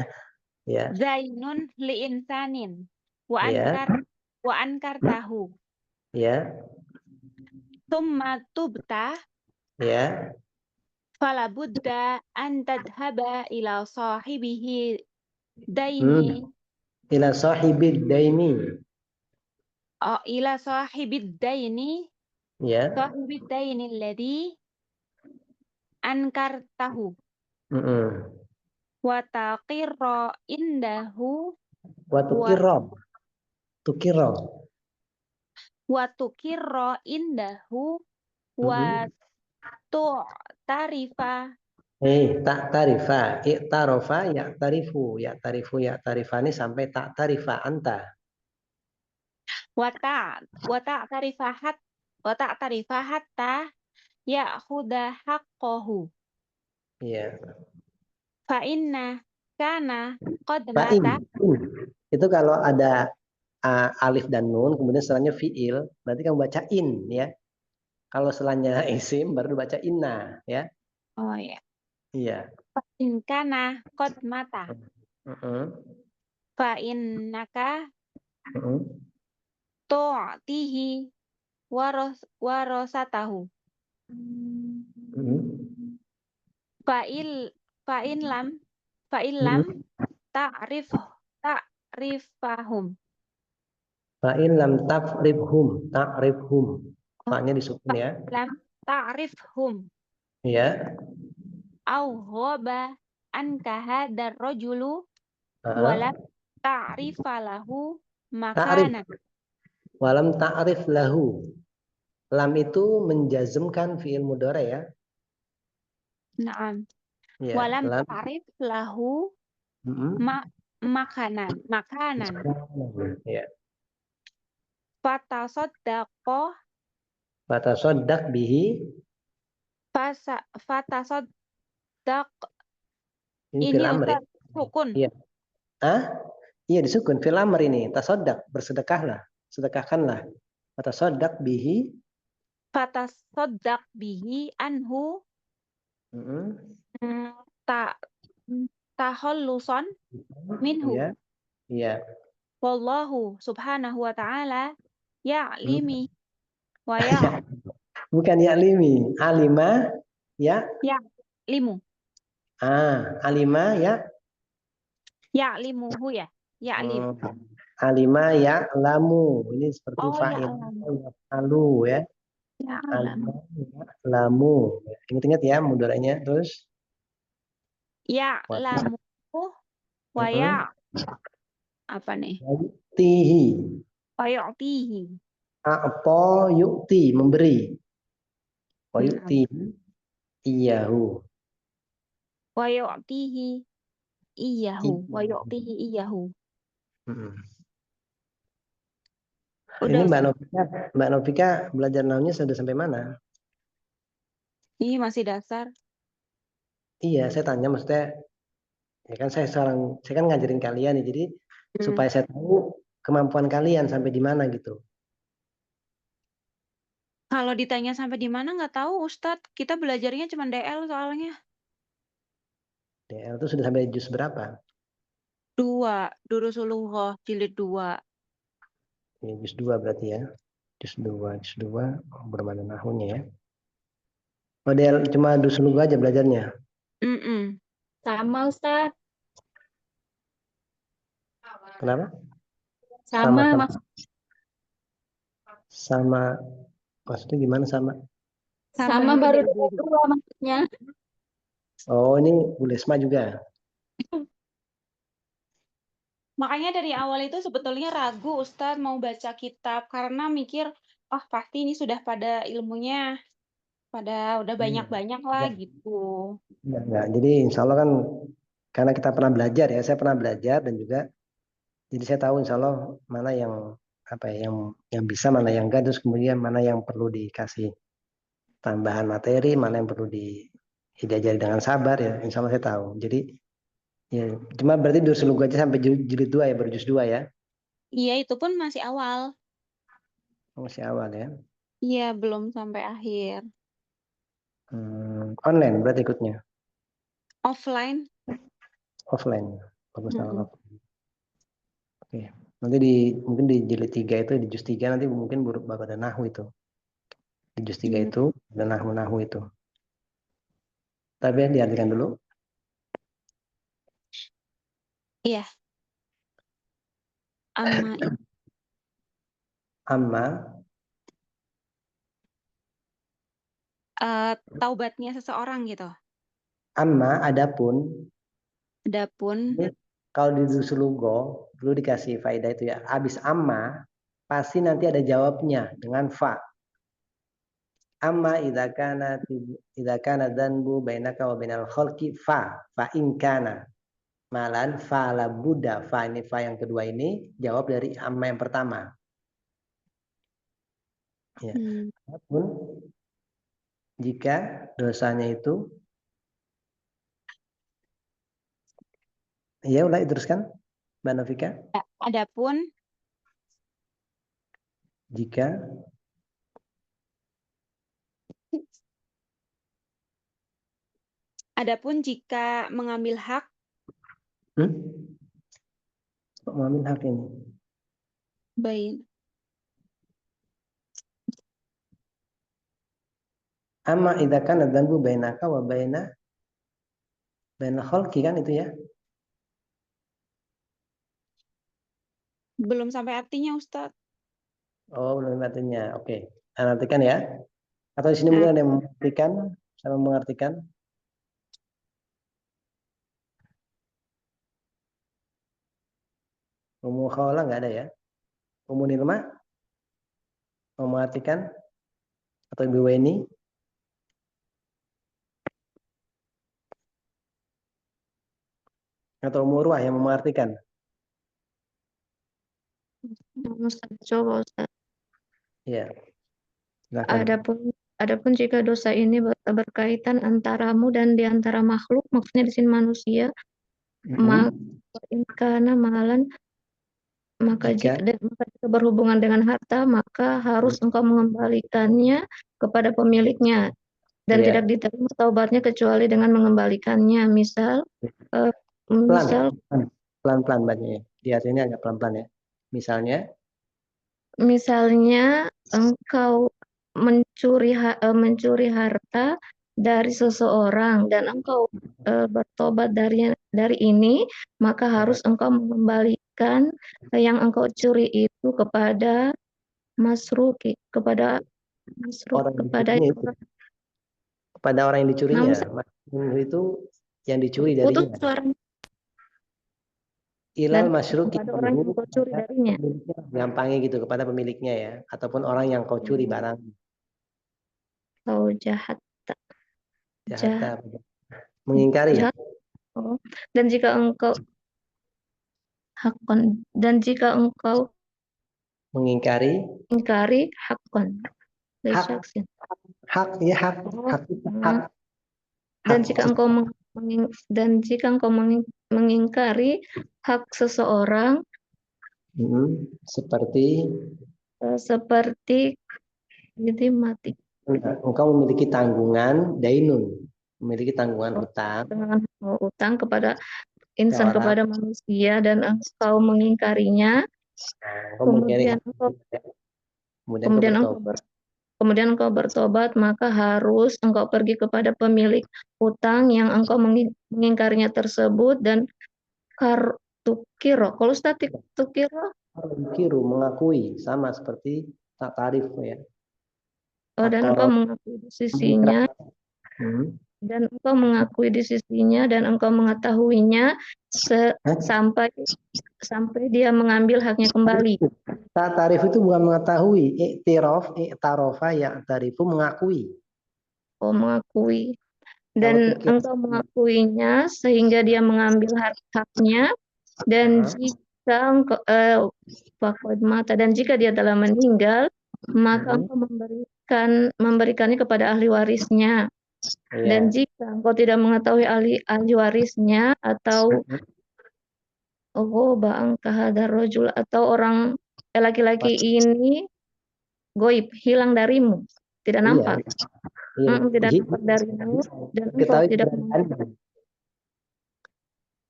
Ya. dainun li insanin wa Ya. ankartahu Ya. thumma tubta Ya. fala budda an tadhhaba ila sahibihi daini Ila sahibid daini. ila sahibid daini Ya. sahibid daini alladhi ankartahu wa taqirra indahu Wa tukirra. Tukirra. wa tukirra indahu wa tu'tarifa Tak tarifa, i'tarofa, ya tarifani sampai tak tarifa anta. wa ta'tarifa hatta ya'khudha haqqahu Iya. fa inna kana qad Fa'in. mata Itu kalau ada alif dan nun, kemudian setelahnya fi'il, berarti kamu baca in ya. Kalau setelahnya isim baru baca inna ya. oh ya Iya. fa in kana qad mata fa innaka tu'tihi warasatahu fa in lam ta'rifahum Fa'in lam ta'rifhum. Fa-nya disukun ya. lam ta'rifhum Iya. au ghaba anka hadar rajulu Ah. walam ta'rifa lahu Ta'rif. makana Walam ta'rif lahu. Lam itu menjazmkan fi'il mudhari ya. na'am Ya, walam lam. ta'rif lahu makanan Ya. Fatasaddaq bihi. fatasaddaq Ini ini fil amri. Ustaz sukun Iya. Iya disukun fil amr ini. Tasaddaq, bersedekahlah, sedekahkanlah. Fatasaddaq bihi. fatasaddaq bihi anhu tahallusan minhu Iya. Iya. wallahu subhanahu wa ta'ala ya'limi wa ya Bukan ya'limi, alima ya. limu Alima ya. ya'limuhu ya ya'lim Alima ya lamu. Ini seperti fa'il. Alu ya. ya'lam Lamu. Ingat-ingat ya mudhari'nya terus. ya'lamuhu wa ya apa nih Tihi. wa yu'tihi A'ta yu'ti, memberi. Wa yu'tihi iyahu. wa yu'tihi iyahu wa yu'tihi iyahu Ini Mbak Novika belajar naunya sudah sampai mana? ini masih dasar Iya, saya tanya maksudnya Ya kan saya kan ngajarin kalian nih, jadi supaya saya tahu kemampuan kalian sampai di mana gitu. Kalau ditanya sampai di mana nggak tahu Ustadz. Kita belajarnya cuma DL soalnya. DL itu sudah sampai juz berapa? 2, Durusulullah jilid 2. Ini juz 2 berarti ya. Juz 2 belum ada nahunya ya. Oh, DL cuma Dusulullah aja belajarnya. Sama Ustaz. Kenapa? Sama Sama maksudnya gimana sama? Sama baru dua maksudnya. Oh, ini Bulesma juga. Makanya dari awal itu sebetulnya ragu Ustadz mau baca kitab karena mikir, oh pasti ini sudah pada ilmunya, pada udah banyak-banyak lah gitu. Enggak. Jadi insya Allah kan karena kita pernah belajar ya, saya pernah belajar dan juga jadi saya tahu insya Allah mana yang apa ya, yang bisa, mana yang enggak, terus kemudian mana yang perlu dikasih tambahan materi, mana yang perlu diajari dengan sabar ya, insya Allah saya tahu. Jadi ya cuma berarti Dusulullah aja sampai jilid 2 ya, berjuz 2 ya. Iya itu pun masih awal. Masih awal ya. Iya belum sampai akhir. Online berarti ikutnya. Offline. Offline. Bagus banget. Oke. Nanti mungkin di jilid 3 itu, di juz 3 nanti mungkin baru ada nahu itu. Di juz 3 itu ada nahu itu. Tapi diartikan dulu. Iya. Amma taubatnya seseorang gitu. Amma adapun Adapun kalau di Dusulullah dulu dikasih faedah itu ya, habis amma pasti nanti ada jawabnya dengan fa. Amma idza kana dzanbu bainaka wa bainal khalqi fa in kana malan fa la buddha, fa ini fa yang kedua ini jawab dari amma yang pertama. Ya. Adapun jika dosanya itu ya udah teruskan Mbak Novika. adapun jika mengambil hak mengambil hak ini baik. Amma idza kana dzanbu bainaka wa bainal khalqi kan itu ya. Belum sampai artinya Ustadz. Oh, belum artinya. Oke. Nah, artikan ya. Atau di sini mungkin ada yang mengartikan, sama mengartikan. Umum khawla nggak ada ya. Umum Nirma mau mengartikan atau Ibu Weni. Atau Umurwah yang mengartikan. Coba Ustaz. Ya. Silakan. Adapun jika dosa ini berkaitan antaramu dan di antara makhluk, maksudnya di sini manusia, maka karena malan, maka jika berhubungan dengan harta, maka harus engkau mengembalikannya kepada pemiliknya dan tidak diterima taubatnya kecuali dengan mengembalikannya. Misal pelan-pelan bacanya. Di sini agak pelan-pelan ya. Misalnya engkau mencuri harta dari seseorang dan engkau bertobat dari ini, maka harus engkau mengembalikan yang engkau curi itu kepada orang yang dicurinya. Itu yang dicuri darinya. Ilal masyruki kepada orang yang kau curi darinya. Gampangnya gitu, kepada pemiliknya ya, ataupun orang yang kau curi barang. Kau jahat. Mengingkari ya. Dan jika engkau mengingkari hakon. Hak. Dan jika engkau dan jika engkau mengingkari hak seseorang seperti seperti jadi mati engkau memiliki tanggungan dainun, memiliki tanggungan hutang dengan utang kepada insan, orang. kepada manusia, dan engkau mengingkarinya, kemudian engkau bertobat, maka harus engkau pergi kepada pemilik utang yang engkau mengingkarinya tersebut dan tukiro. Kalau statik tukiro, mengakui, sama seperti tak tarif ya. Dan engkau mengakui di sisinya, dan engkau mengakui di sisinya, dan engkau mengetahuinya sampai dia mengambil haknya kembali. Tak tarif itu bukan mengetahui, i'tarofa ya tarifu mengakui. Oh, mengakui. Dan engkau mengakuinya sehingga dia mengambil haknya, dan jika engkau mata, dan jika dia telah meninggal, maka engkau memberikannya kepada ahli warisnya. Dan jika engkau tidak mengetahui ahli warisnya, atau rojul, atau orang laki-laki ini goib, hilang darimu, tidak nampak, tidak nampak darimu, dan engkau tidak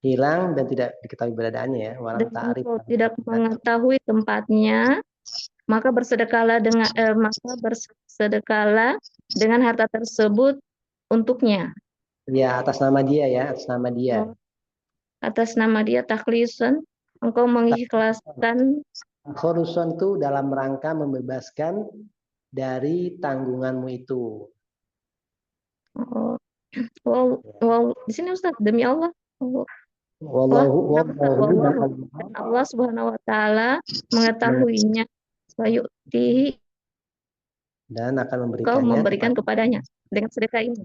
hilang dan tidak diketahui keberadaannya ya. Dan engkau tidak mengetahui tempatnya, maka bersedekahlah dengan harta tersebut untuknya. Ya, atas nama dia ya, atas nama dia. Atas nama dia, takhlisan, engkau mengikhlaskan. Khulusan itu dalam rangka membebaskan dari tanggunganmu itu. Di sini Ustaz, demi Allah. Allah Subhanahu wa taala mengetahuinya, sayu'tihi, dan akan memberikan kepadanya dengan sedekah ini.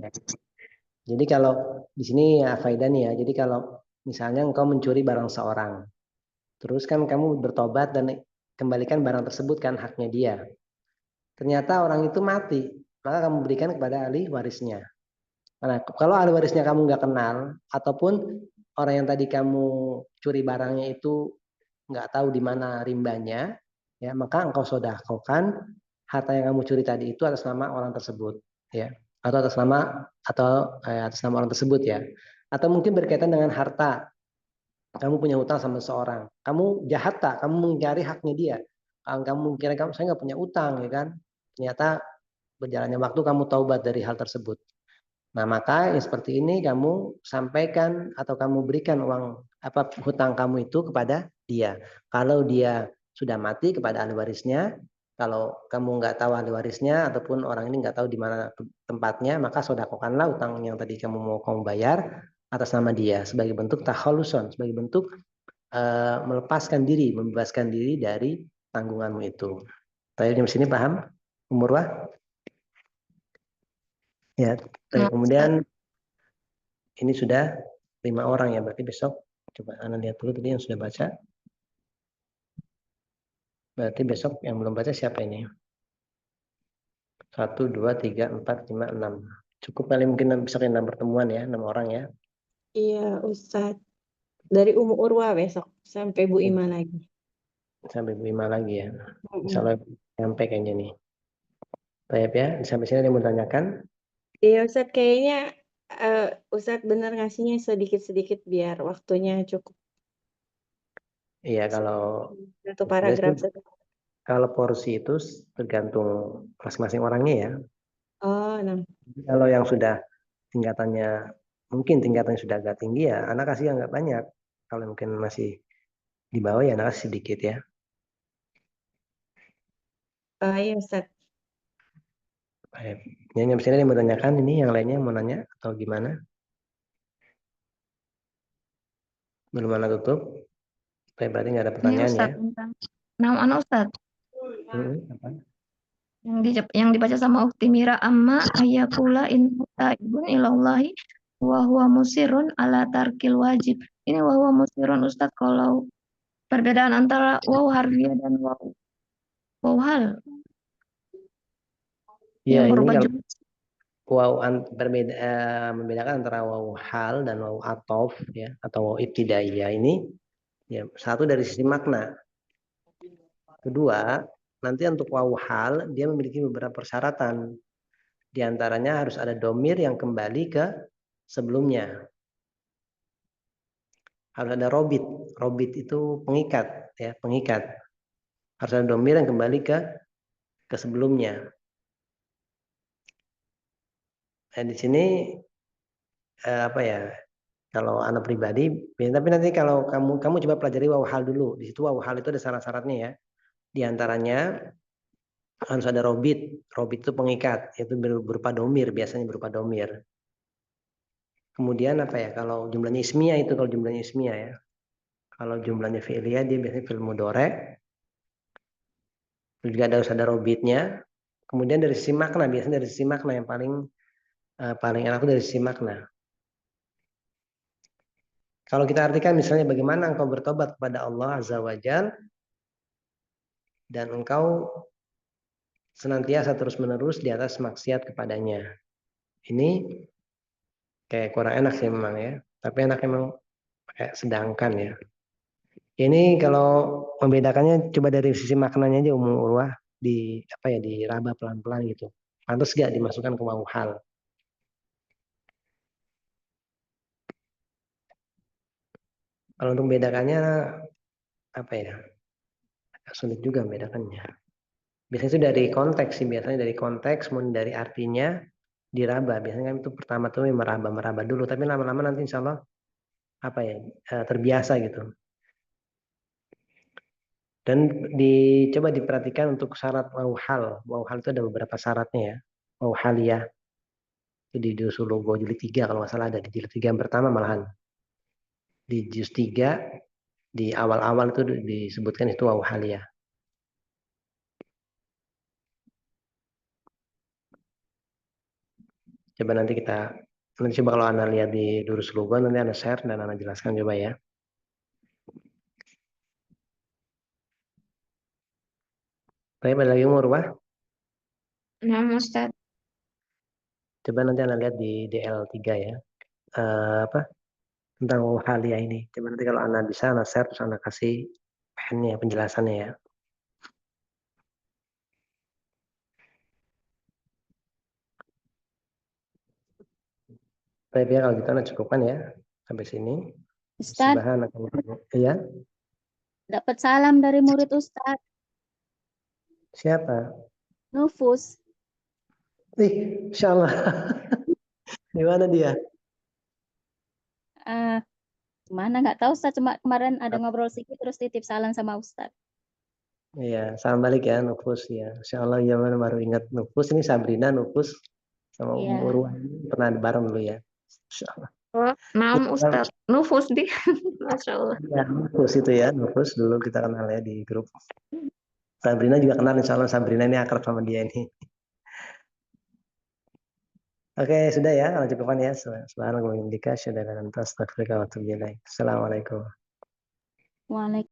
Jadi kalau di sini ya faedah nih ya. Jadi kalau misalnya engkau mencuri barang seorang, terus kan kamu bertobat dan kembalikan barang tersebut kan haknya dia. Ternyata orang itu mati, maka kamu berikan kepada ahli warisnya. Nah, kalau ahli warisnya kamu nggak kenal, ataupun orang yang tadi kamu curi barangnya itu nggak tahu di mana rimbanya, ya maka engkau sedekahkan harta yang kamu curi tadi itu atas nama orang tersebut, ya, atau atas nama orang tersebut ya, atau mungkin berkaitan dengan harta. Kamu punya hutang sama seorang, kamu jahat tak? Kamu mengingkari haknya dia. Kamu kira saya nggak punya utang, ya kan? Ternyata berjalannya waktu kamu taubat dari hal tersebut. Nah, maka yang seperti ini kamu sampaikan atau kamu berikan uang hutang kamu itu kepada dia. Kalau dia sudah mati, kepada ahli warisnya. Kalau kamu nggak tahu ahli warisnya ataupun orang ini nggak tahu di mana tempatnya, maka sedekahkanlah utang yang tadi kamu bayar atas nama dia sebagai bentuk takhaluson, sebagai bentuk melepaskan diri, membebaskan diri dari tanggunganmu itu. Tadi di sini paham, Umurwah? Ya, kemudian ini sudah 5 orang ya, berarti besok coba Anda lihat dulu tadi yang sudah baca. Berarti besok yang belum baca siapa ini? 1, 2, 3, 4, 5, 6. Cukup kali mungkin besok 6 pertemuan ya, 6 orang ya. Iya, Ustadz. Dari Urwa besok sampai Bu Ima lagi. Sampai Bu Ima lagi ya. Insyaallah sampai kayaknya nih. Baik ya, sampai sini ada yang mau tanyakan? Iya Ustadz, kayaknya Ustadz benar ngasihnya sedikit-sedikit biar waktunya cukup. Iya, kalau satu paragraf. Kalau porsi itu tergantung masing-masing orangnya ya. Oh, nah. Kalau yang sudah tingkatannya sudah agak tinggi ya, anak kasih nggak banyak. Kalau mungkin masih di bawah ya anak kasih sedikit ya. Iya Ustadz. Baik. Yang sini yang mau tanyakan ini, yang lainnya mau nanya atau gimana? Belum mana tutup? Baik, berarti nggak ada pertanyaan ya? Nah, Ustaz. Apa? Yang dibaca sama Ukti Mira, amma ayakula in taibun ilallahi wa huwa musirun ala tarkil wajib. Ini wa huwa musirun Ustaz, kalau perbedaan antara waw harfiah dan waw hal. Ya, yang ini membedakan antara waw hal dan waw atof ya, atau waw ibtidaiyah ini ya, satu dari sisi makna. Kedua, nanti untuk waw hal dia memiliki beberapa persyaratan. Di antaranya harus ada domir yang kembali ke sebelumnya. Harus ada robit. Robit itu pengikat ya, pengikat. Harus ada domir yang kembali ke sebelumnya. Nah, di sini apa ya? Kalau anak pribadi, tapi nanti kalau kamu coba pelajari waw hal dulu. Di situ waw hal itu ada syarat-syaratnya ya. Di antaranya harus ada robit. Robit itu pengikat, itu berupa domir, biasanya berupa domir. Kemudian apa ya? Kalau jumlahnya ismiyah itu kalau jumlahnya ismiyah ya. Kalau jumlahnya fi'liyah dia biasanya fi'il mudhari'. Juga harus ada robitnya. Kemudian dari sisi makna, biasanya dari sisi makna yang paling enak itu dari sisi makna. Kalau kita artikan misalnya bagaimana engkau bertobat kepada Allah Azza wa Jal dan engkau senantiasa terus-menerus di atas maksiat kepadanya. Ini kayak kurang enak sih memang ya. Tapi enak memang kayak sedangkan ya. Ini kalau membedakannya coba dari sisi maknanya aja Urwah diraba pelan-pelan gitu. Pantas gak dimasukkan ke waw hal? Kalau untuk membedakannya apa ya? Agak sulit juga membedakannya. Biasanya itu dari konteks sih, biasanya dari konteks, kemudian dari artinya diraba. Biasanya kan itu pertama tuh meraba dulu, tapi lama-lama nanti insya Allah terbiasa gitu. Dan coba diperhatikan untuk syarat waw hal. Waw hal itu ada beberapa syaratnya ya. Waw haliyah itu di juz logo jilid 3 kalau nggak salah, ada di jilid 3 yang pertama malahan. Di juz 3 di awal-awal itu disebutkan itu waw haliyah. Coba nanti coba kalau Anda lihat di Durus Logo nanti Anda share dan Anda jelaskan coba ya. Baik, lagi umur Pak. Nah, Ustaz. Coba nanti Anda lihat di DL3 ya. Tentang haliyah ini. Coba nanti kalau Anda bisa Anda share terus Anda kasih pennya penjelasannya ya. Baik ya, kalau gitu Anda cukupkan ya sampai sini. Ustadz, Iya. dapat salam dari murid Ustadz. Siapa? Nufus. Insya Allah. Di mana dia? Mana nggak tahu Ustadz, cuma kemarin ada ngobrol sedikit terus titip salam sama Ustadz. Iya, salam balik ya Nufus ya. Insya Allah ya, baru ingat Nufus ini Sabrina, Nufus sama Iya. Urwah pernah bareng dulu ya. Insya Allah. Oh, naam Ustaz. Nufus di. Masya Allah. Ya, Nufus itu ya, Nufus dulu kita kenal ya di grup. Sabrina juga kenal, insya Allah Sabrina ini akrab sama dia ini. Oke, sudah ya, kalau cukupkan ya. Subhanallah wa bihamdika, asyhadu an la ilaha illa anta, astaghfiruka wa atubu ilaik. Assalamualaikum. Waalaikumsalam.